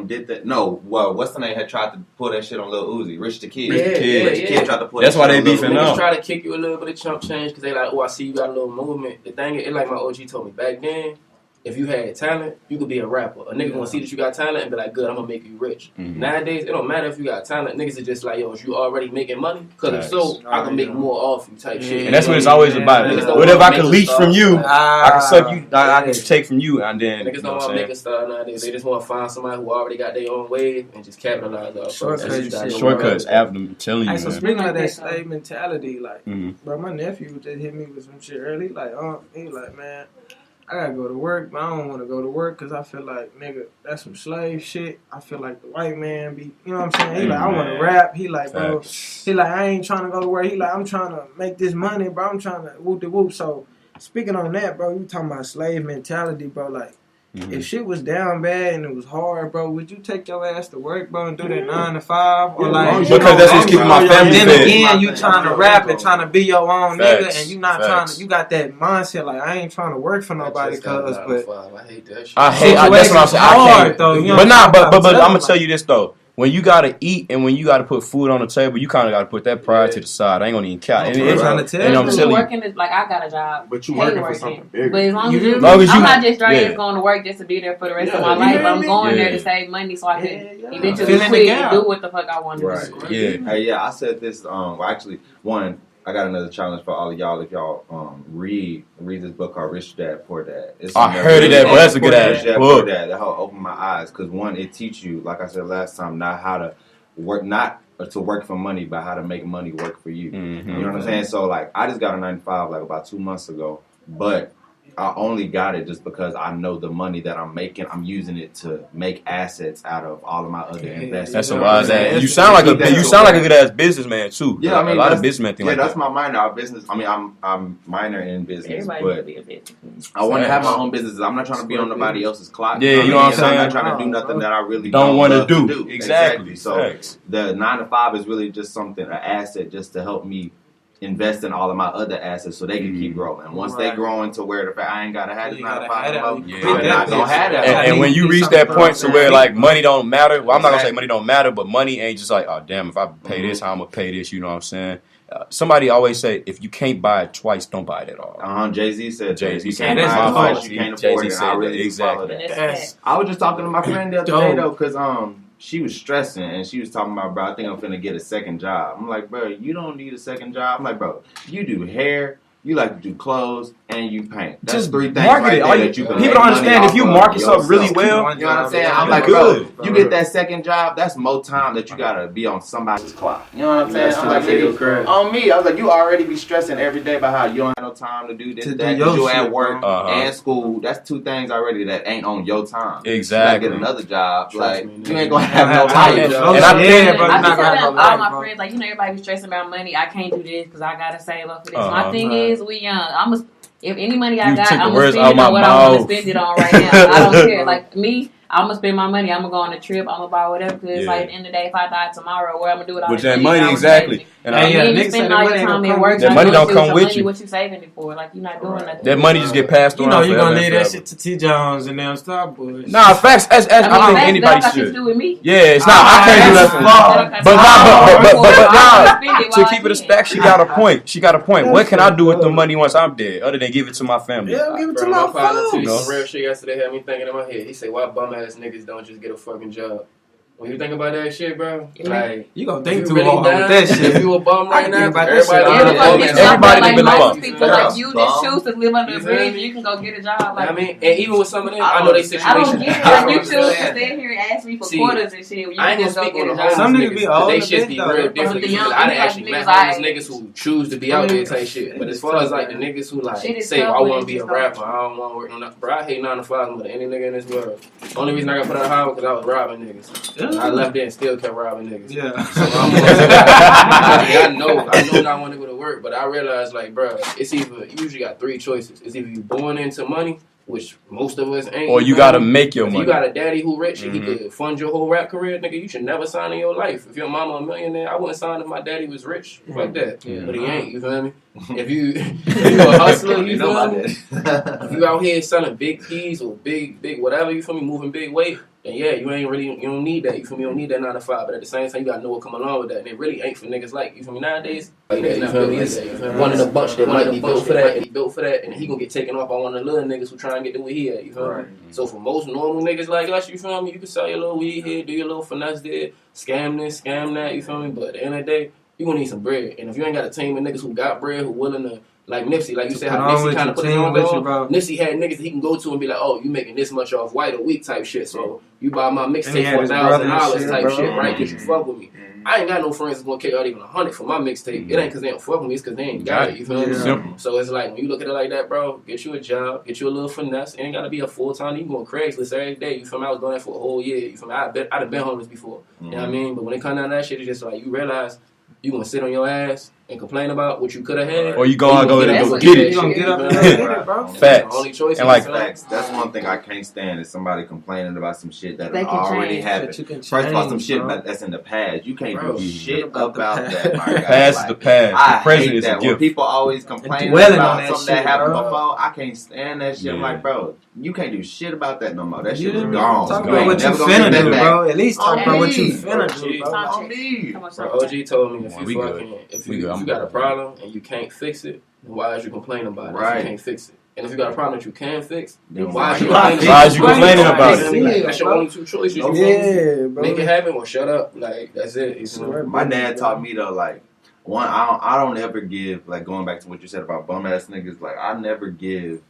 did that? No, well, what's the name had tried to pull that shit on Lil Uzi? Rich the Kid. Rich the Kid tried to pull. That's why they beefing beefing now. Niggas try to kick you a little bit of chump change because they like, oh, I see you got a little movement. The thing is, like my OG told me back then, if you had talent, you could be a rapper. A nigga gonna see that you got talent and be like, good, I'm gonna make you rich. Nowadays, it don't matter if you got talent. Niggas are just like, yo, is you already making money? Because if so, I can make more off you type shit. And that's what it's always about. Whatever I can leech from you, I can suck you, I can take from you, and then niggas don't want to make a star nowadays. They just want to find somebody who already got their own wave and just capitalize off. Shortcuts, after I'm telling you, so man. speaking of that slave mentality, like, bro, my nephew just hit me with some shit early. Like, he like, man, I gotta go to work, but I don't want to go to work because I feel like, nigga, that's some slave shit. I feel like the white man be, you know what I'm saying? He like, I want to rap. He like, bro, he like, I ain't trying to go to work. He like, I'm trying to make this money, bro. I'm trying to whoop de whoop. So, speaking on that, bro, you talking about slave mentality, bro, like, if shit was down bad and it was hard, bro, would you take your ass to work, bro, and do that 9 to 5? Or like, because that's what's keeping my family then fed. again, you trying to rap and trying to be your own Facts. nigga, and you not trying to. You got that mindset like I ain't trying to work for nobody, cuz. But I hate that shit. That's what I'm saying. I can't. Though, you know but I'm gonna tell you this though. when you gotta eat and when you gotta put food on the table, you kind of gotta put that pride to the side. I ain't gonna even count. And I'm telling you, working is like I got a job, but you working for something bigger. But as long as I'm not just straight going to work just to be there for the rest of my life. I'm going there to save money so I can eventually quit and do what the fuck I want to do. Hey, I said this. Actually, I got another challenge for all of y'all. If y'all read this book called Rich Dad Poor Dad. I heard of that, but that's a good ass book. That helped open my eyes because one, it teach you, like I said last time, not how to work, not to work for money, but how to make money work for you. You know what I'm saying? So like, I just got a 9-to-5 like about 2 months ago, but I only got it just because I know the money that I'm making, I'm using it to make assets out of all of my other investments. That's a wise ass. You sound like a good ass businessman too. Yeah, I mean, a lot of businessmen think like that. That's my minor. Our business. I mean, I'm minor in business, but be a business. I want to have my own business. I'm not trying to be on nobody else's clock. Yeah, you know what I'm saying. I'm not trying to do nothing that I really don't want to do. Exactly. So the 9-to-5 is really just something, an asset, just to help me invest in all of my other assets so they can keep growing. Once they grow into where the fact I ain't gotta have this 9-to-5, I'm not gonna have that. And when you reach that point to where like money don't matter, well, I'm not gonna say money don't matter, but money ain't just like, oh damn, if I pay this, how I'm gonna pay this. You know what I'm saying? Somebody always say, if you can't buy it twice, don't buy it at all. Jay-Z said Jay-Z you can't buy it twice, you can't afford it. I really follow that. Yes. I was just talking to my friend the other day though, because she was stressing and she was talking about, bro, I think I'm finna get a second job. I'm like, bro, you don't need a second job. I'm like, bro, you do hair, you like to do clothes, and you paint. That's just 3 things right there that you can people don't understand. If you market something really well, you know what I'm saying? I'm like, bro, you get that second job, that's more time that you gotta be on somebody's clock. You know what I'm saying? I'm like, nigga, on me, I was like, you already be stressing every day about how you don't have no time to do this, that, because you're at work and school. That's 2 things already that ain't on your time. Exactly. You gotta get another job. Like, you ain't gonna have no life. And I be telling all my friends, like, you know, everybody be stressing about money. I can't do this because I gotta save up for this. My thing is, we young. If any money I got, I'm gonna spend it on what I want to spend it on right now. I don't care. Like me, I'm gonna spend my money. I'm gonna go on a trip. I'm gonna buy whatever. Because like at the end of the day, if I die tomorrow, what I'm gonna do with all with that money? Exactly. And you spend all your time at work. That money don't come with you. What you saving it for? Like you're not doing nothing. That money just get passed around. You know, you're gonna leave that shit to T. Jones and them Starbucks. Nah, facts. I think anybody should. Do with me. Yeah, it's not. I can't do nothing. But to keep it a stack, she got a point. What can I do with the money once I'm dead, other than give it to my family? Yeah, give it to my family. Some real shit yesterday had me thinking in my head. He said, "Why bum ass niggas don't just get a fucking job?" When you think about that shit, bro, like you gonna think too hard with that shit. If you a bum right now, everybody been a bum. People like you just choose to live under a bridge. You can go get a job. Like I mean, and even with some of them, I know they situation. I don't get it. Like you choose to stand here and ask me for quarters and shit. I ain't gonna speak on the homeless some niggas be old. They shit be real different. I done actually met homeless niggas who choose to be out there type shit. But as far as like the niggas who like say, I want to be a rapper, I don't want to work on that. Bro, I hate 9-to-5 more than any nigga in this world. Only reason I got put out of Howard because I was robbing niggas. I left there and still kept robbing niggas. Yeah. So I know not want to go to work, but I realized like, bro, it's either you usually got 3 choices. It's either you born into money, which most of us ain't, or you gotta make your money. If you got a daddy who rich and he could fund your whole rap career, nigga, you should never sign in your life. If your mama a millionaire, I wouldn't sign if my daddy was rich. Fuck that. Yeah. But he ain't, you feel me? If you a hustler, you feel me? If you out here selling big keys or big whatever, you feel me, moving big weight, and yeah, you don't need that, you feel me? You don't need that 9-to-5, but at the same time, you gotta know what come along with that. And it really ain't for niggas like, you feel me? Nowadays, like that, you feel me? One of the bunch that might be built for that, and he gonna get taken off by one of the little niggas who try and get the weed here, you feel me? So for most normal niggas like us, you feel me? You can sell your little weed here, do your little finesse there, scam this, scam that, you feel me? But at the end of the day, you gonna need some bread. And if you ain't got a team of niggas who got bread, who willing to, like Nipsey, like you said, how Nipsey kind of put it on. Nipsey had niggas that he can go to and be like, oh, you making this much off white a week type shit. So you buy my mixtape for $1,000 type shit, right? Because you fuck with me. I ain't got no friends that's gonna kick out even 100 for my mixtape. It ain't because they don't fuck with me, it's because they ain't got it. You feel me? So it's like when you look at it like that, bro, get you a job, get you a little finesse. It ain't gotta be a full time. You can go on Craigslist every day. You feel me? I was doing that for a whole year. You feel me? I'd have been homeless before. You know what I mean? But when it comes down to that shit, it's just like you realize you gonna sit on your ass and complain about what you could have had, or you go and go get it. You gonna get up and get it, bro. Facts. Only choice. And like facts. That's one thing I can't stand is somebody complaining about some shit that They can already change. happened. Shit you can First of all, some change, shit bro. that's in the past. You can't Bro, do shit about about the that. My the guy. past is the past. I The present hate is a that when gift. people always complaining dwelling about on that something that shit, happened bro. before. I can't stand that shit. I'm Yeah. like, bro, you can't do shit about that no more. That You shit is didn't gone. talk You about ain't what you never gonna finna get that do, back. bro. At least talk On about what you me. finna do, bro. On me. Come on, Bro, OG told me We good. if We you good. got a problem and you can't fix it, then why is you complaining about it? If Right. you can't fix it. And if you got a problem that you can fix, then Then why is you why complaining? Why is you complaining about it? it? That's your only two choices. You Yeah, bro. make it happen or shut up. Like that's it. You know? My dad taught me to like one. I don't ever give like going back to what you said about bum ass niggas. Like I never give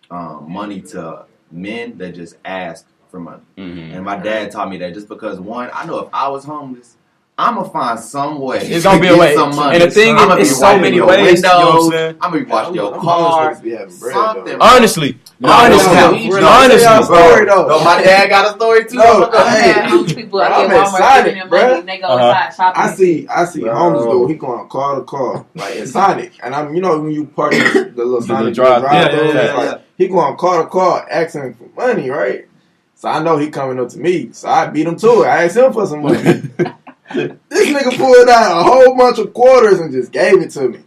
money to men that just ask for money. Mm-hmm. And my dad taught me that just because one, I know if I was homeless, I'm gonna find some way. It's gonna be a get way. some money. And the thing I'ma is, be it's so wiping many your ways. You know what I'm windows. saying? I'm gonna be washing your I'm car. supposed to be having bread, Something. though. Honestly, Honestly, story, though. No, my dad got a story too. No, I had homeless people Bro, at I'm Walmart excited, giving them bro. money and they go outside shopping. I see Bro. homeless dude. He going car to car, like in Sonic, and I'm, you know, when you park in the little Sonic drive- drive-thru, yeah. like, he going car to car asking for money, right? So I know he coming up to me, so I beat him to it. I asked him for some money. This nigga pulled out a whole bunch of quarters and just gave it to me.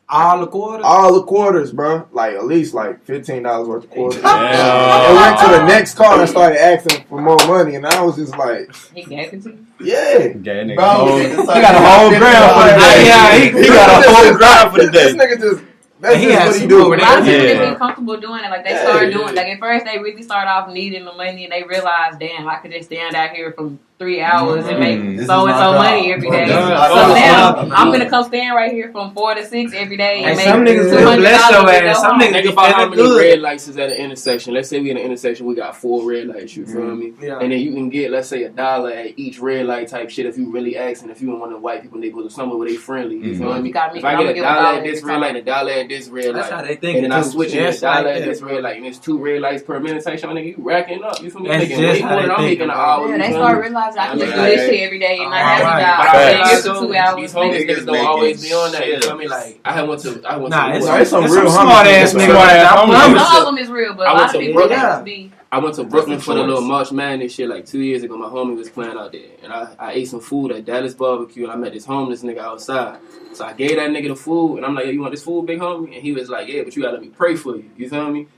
All the quarters. All the quarters, bro. Like at least like $15 worth of quarters. Damn. And went to the next car and started asking for more money, and I was just like, He gave it to you. yeah. Okay, nigga. Bro, He it's got a whole ground for the day. Yeah, he got a whole ground for the This day. nigga just, that's He just had what he some do. over A there. lot of people Yeah. didn't be comfortable doing it. Like they started doing, like at first they really started off needing the money, and they realized, damn, I could just stand out here for 3 hours and make This so is and my so job. money every day. Yeah. So now I'm gonna come stand right here from 4 to 6 every day and Hey, make some niggas $200 bless your and ass. go Some home. niggas Think be about how feeling many good. red lights is at an intersection. Let's say we in an intersection, we got 4 red lights. You feel me? Yeah. And then you can get, let's say, $1 at each red light type shit if you really asking. If you in one of the white people neighborhoods or somewhere where they friendly. You feel You me? got me. If I I'ma get give $1 at every this red time. light, $1 at this red That's light, how they think. and then I too. switch it to Just $1 like at that, this bro. red light, and it's 2 red lights per minute type shit. Nigga, you racking up. You feel me? That's Making just way how more they than I'm think, making an bro. hour. Yeah, you they feel start me? realizing I can just do Alright. this shit every day and not have a Alright. job. But I I get get to 2 these hours. homeless Niggas niggas don't making always be on that. You shit. feel me? Like I went to Nah, Woodstock. it's No, it's some some real smart ass homies. niggas. Smart ass I homies. promise Some you. of them is real, but I a went lot to of people Brooklyn. just be. I went to Brooklyn That's a for the little choice. March Madness shit like 2 years ago. My homie was playing out there, and I ate some food at Dallas Barbecue, and I met this homeless nigga outside. So I gave that nigga the food, and I'm like, yo, you want this food, big homie? And he was like, yeah, but you gotta let me pray for you. You feel me?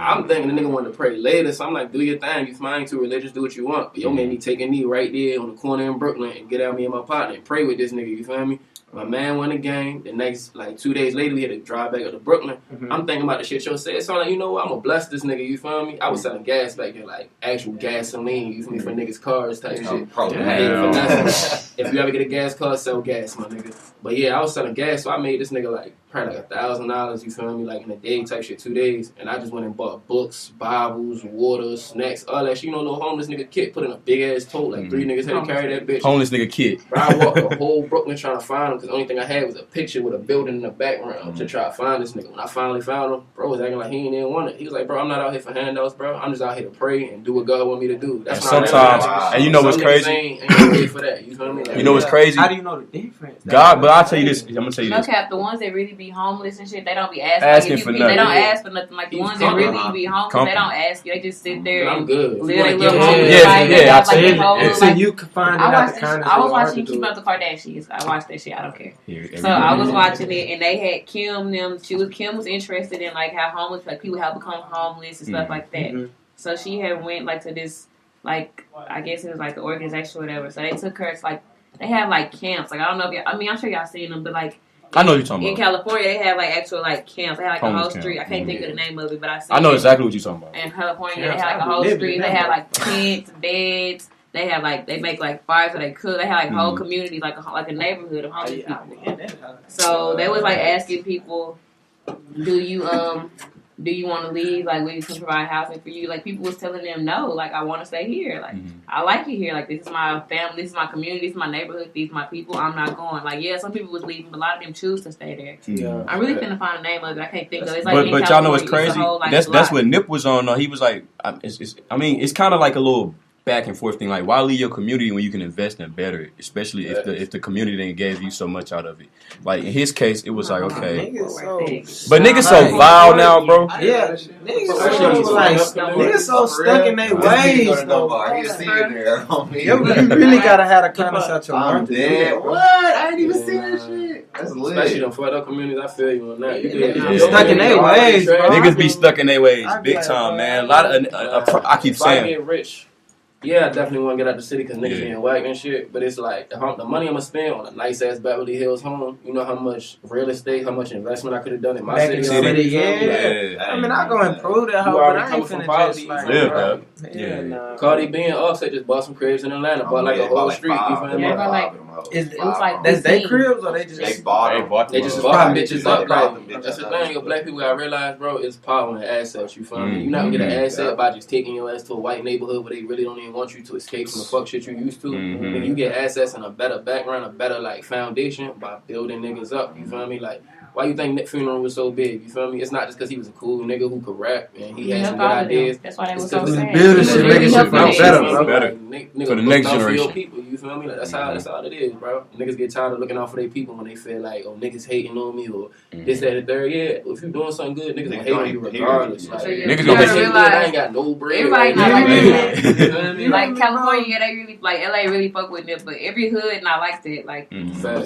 I'm thinking the nigga wanted to pray later, so I'm like, do your thing. You feel me? I ain't too religious, do what you want. But yo made me take a knee right there on the corner in Brooklyn and get out me and my partner and pray with this nigga. You feel me? My man won the game. The next, like 2 days later, we had to drive back up to Brooklyn. I'm thinking about the shit yo said. So I'm like, you know what? I'm gonna bless this nigga. You feel me? I was selling gas back then, like actual gasoline. You feel me? For niggas' cars type shit. If you ever get a gas car, sell gas, my nigga. But yeah, I was selling gas, so I made this nigga like probably like $1,000. You feel me? Like in a day type shit, 2 days. And I just went and bought books, Bibles, water, snacks, all that shit. You know, little homeless nigga kit put in a big ass tote. Like 3 niggas had to carry that bitch. Homeless nigga kid. Bro, I walked the whole Brooklyn trying to find him because the only thing I had was a picture with a building in the background to try to find this nigga. When I finally found him, bro was acting like he ain't even want it. He was like, bro, I'm not out here for handouts, bro. I'm just out here to pray and do what God want me to do. That's And not sometimes, right. and you know what's Some niggas crazy? Ain't paid for that. You feel me? Like, You know what's crazy? How do you know the difference? God, but I'll tell you this. I'm gonna tell you No this. cap, the ones that really be homeless and shit, they don't be asking. Asking Like, if for you, nothing. They don't ask for nothing. Like the He's ones that comfortable. really be homeless, Comfortable. they don't ask you. They just sit there I'm and good. live their little Yeah, homeless yeah, life. yeah, They I got, like, tell their you. whole, Yeah. So like, you can find it I out watched the this. kindness I of was your heart watching to Keep do Up the Kardashians. I watched that shit. I don't care. Here, So I was watching it, and they had Kim. Kim was interested in like how homeless, like people have become homeless and stuff like that. Mhm. So she had went like to this, like I guess it was like the organization or whatever. So they took her. It's like they have like camps. Like I don't know if y'all, I mean I'm sure y'all seen them, but like I know what you're talking in about. California they have like actual like camps. They have like a Homeless whole camp. street. I can't think of the name of it, but I seen I know it. exactly what you're talking about. In California, Camps, they have like I a whole live in street. that, They have bro. like tents, beds. They have like they make like fires so they cook. They have like whole Mm-hmm. communities, like a neighborhood of homeless I people. get that. So they was like asking people, do you want to leave? Like we can provide housing for you. Like people was telling them no. Like I want to stay here. Like I like it here. Like this is my family. This is my community. This is my neighborhood. These are my people. I'm not going. Like yeah, some people was leaving, but a lot of them choose to stay there. Yeah. I'm really finna find the name of it. I can't think of it. It's like in But y'all know what's California. It's crazy? a whole, like, That's block. what Nip was on. He was like, it's kind of like a little back and forth thing. Like, why leave your community when you can invest in better, especially if the community then gave you so much out of it. Like in his case, it was like okay, but niggas so vile now, bro. Yeah, niggas so stuck in their ways. You really gotta have a kindness out your heart. What? I ain't even seen that shit. That's lit. Especially them fucked up communities. I feel you on that. You stuck in their ways, bro. Niggas be stuck in their ways, big time, man. A lot of I keep saying. Get rich. Yeah, I definitely want to get out the city because niggas getting whacked and shit. But it's like the money I'm gonna spend on a nice ass Beverly Hills home. You know how much real estate, how much investment I could have done in my city. Yeah. I mean, I go improve that hoe, but I ain't finna just like, Cardi B and Offset just bought some cribs in Atlanta, bought like a whole street. You feel me? It was like that's their cribs or they just They just bought them bitches up. Like, that's the thing. Your black people gotta realize, bro, it's power and assets. You feel me? You're not gonna get an asset by just taking your ass to a white neighborhood where they really don't even want you to escape from the fuck shit you used to. And you get assets and a better background, a better like foundation by building niggas up. You feel me? Like, why you think Nick Funeral was so big? You feel me? It's not just because he was a cool nigga who could rap and he had some good ideas. That's why they was so sad. Building shit, making shit better. For the next generation. People, you feel me? Like, that's how it is, bro. Niggas get tired of looking out for their people when they feel like, oh, niggas hating on me or this, that, and the third. Yeah, if you doing something good, niggas gonna hate on you regardless. Like, niggas gonna hate you. I ain't got no bread. Everybody not like that. Like California, yeah, they really like LA really fuck with it, but every hood not like that. Like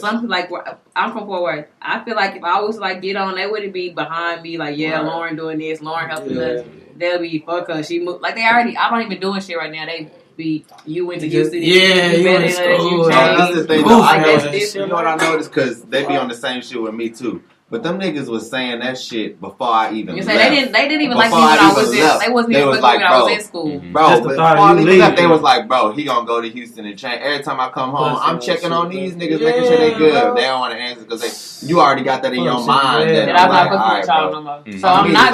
some people, like I'm from Fort Worth. I feel like if I was like get on, they wouldn't be behind me. Like Lauren doing this, Lauren helping us. They'll be fuck her. She moved like they already. I'm not even doing shit right now. They be you went to Houston. Yeah, you went to school. That's the thing. Though, you know what I noticed because they be on the same shit with me too. But them niggas was saying that shit before I even left. They didn't even like me when I was in. They wasn't even like, when I was in school. Bro, before I even left, they was like, bro, he gonna go to Houston and change. Every time I come home, I'm checking on these niggas, making sure they good. They don't want to answer because you already got that in your mind. That I'm not fucking with y'all no more. So I'm not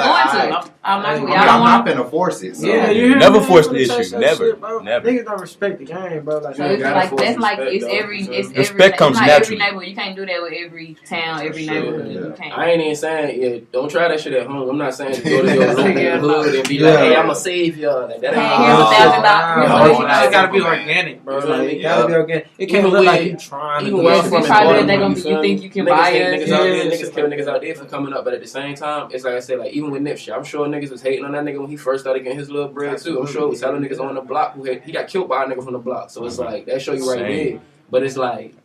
going to. I'm not finna force it. Yeah, you never force the issue. Never. Niggas don't respect the game, bro. Like, so it's like that's like it's every respect comes naturally. Every neighborhood. You can't do that with every town, every neighborhood. You can't. I ain't even saying don't try that shit at home. I'm not saying to go to your local hood and be like, hey, I'ma save y'all. Like, that ain't $1,000. It gotta be organic, bro. Like, it gotta be organic. It can't look like you trying to do it. You think you can buy it? Niggas kill niggas out there for coming up, but at the same time, it's like I said, like even with Nip shit, I'm sure niggas was hating on that nigga when he first started getting his little bread too. I'm sure it was telling niggas on the block he got killed by a nigga from the block. So it's like that show you right there. But it's like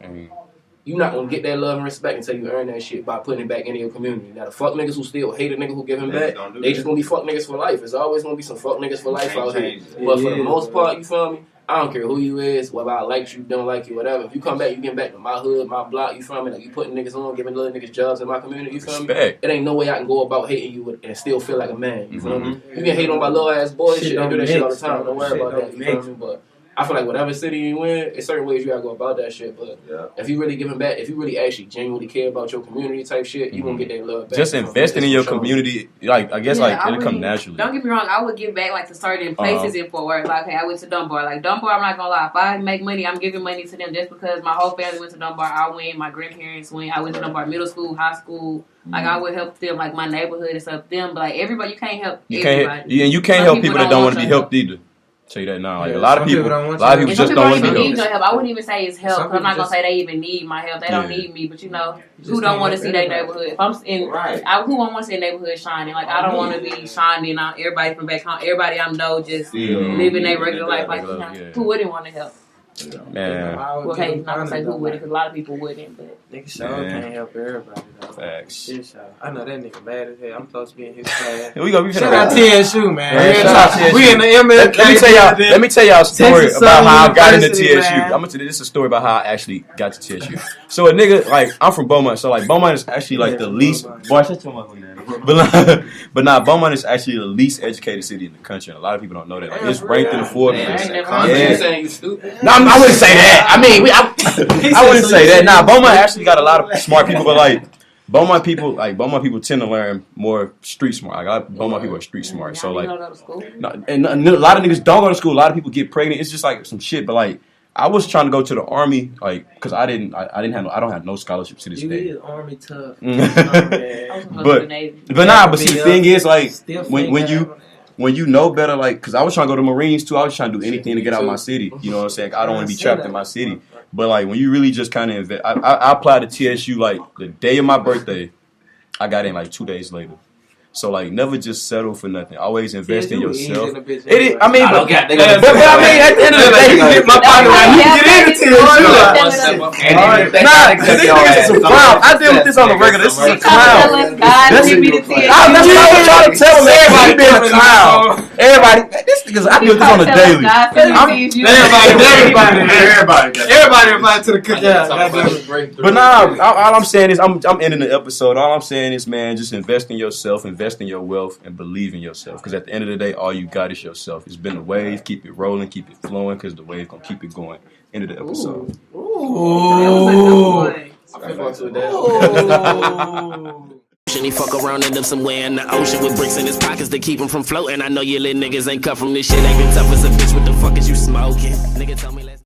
you not gonna get that love and respect until you earn that shit by putting it back into your community. Now the fuck niggas who still hate a nigga who give him back, they just gonna be fuck niggas for life. It's always gonna be some fuck niggas for life out here. But for the most part, you feel me? I don't care who you is, whether I like you, don't like you, whatever. If you come back, you get back to my hood, my block, you feel me? Like you putting niggas on, giving little niggas jobs in my community, you feel me? It ain't no way I can go about hating you and still feel like a man, you feel me? You can hate on my little ass boys, shit, they do that shit all the time. Don't worry about that, you feel me? But I feel like whatever city you in, it's certain ways you gotta go about that shit. But if you really giving back, if you really actually genuinely care about your community type shit, you gonna get that love back. Just investing in your community, like I guess like it'll come naturally. Don't get me wrong, I would give back like to certain places in Fort Worth. Like, okay, I went to Dunbar. Like Dunbar, I'm not gonna lie. If I make money, I'm giving money to them just because my whole family went to Dunbar. I went, my grandparents went. I went to Dunbar middle school, high school. Like I would help them, like my neighborhood and stuff. Them, but like everybody, you can't help everybody. And you can't help people that don't want to be helped either. Tell you that now. Like a lot of people just don't want to be helped. I wouldn't even say it's help. I'm not gonna say they even need my help. They don't need me, but you know, who don't want to see their neighborhood? If I'm in, who don't want to see a neighborhood shining? Like I don't want to be shining on everybody from back home. Everybody I know just living their regular life. Like who wouldn't want to help? Man. Well, hey, not gonna say who wouldn't, because a lot of people wouldn't. But nigga sure can't help everybody though. Facts. I know that nigga bad as hell. I'm supposed to be in his class. Shout out TSU, man. We in the MLK. Let me tell y'all a story about how I got into TSU. I'm gonna tell you this is a story about how I actually got to TSU. So a nigga, like I'm from Beaumont, so like Beaumont is actually like the least. Boy, shut your mouth, but nah, Beaumont is actually the least educated city in the country, and a lot of people don't know that. Like it's ranked in the fourth place. Saying you stupid? No, I wouldn't say that. I mean, I wouldn't say that. Nah, Beaumont actually got a lot of smart people, but like Beaumont people tend to learn more street smart. Like Beaumont people are street smart. So like, and a lot of niggas don't go to school. A lot of people get pregnant. It's just like some shit. But like, I was trying to go to the army, like, cause I don't have no scholarships to this day. You is army tough. but see, the thing is, like, when you when you know better, like, because I was trying to go to Marines too. I was trying to do anything to get out of my city. You know what I'm saying? I don't want to be trapped in my city. But like when you really just kind of invest, I applied to TSU like the day of my birthday. I got in like 2 days later. So like, never just settle for nothing. Always invest in yourself. It is, I mean, but I mean, at the end of the day, you get my pocket right. You get into TSU. Nah, this is a clown. I deal with this on the regular. This is a clown. That's what I was trying to tell everybody. Being a clown. Everybody, this niggas. I deal with this on the daily. Everybody invited to the cookout. But nah, all I'm saying is, I'm ending the episode. All I'm saying is, man, just invest in yourself, invest in your wealth, and believe in yourself. Because at the end of the day, all you got is yourself. It's been a wave. Keep it rolling. Keep it flowing. Because the wave gonna keep it going. End of the episode. He fuck around, end up somewhere in the ocean with bricks in his pockets to keep him from floating. I know you little niggas ain't cut from this shit. Acting tough as a bitch. What the fuck is you smoking? Nigga, tell me let's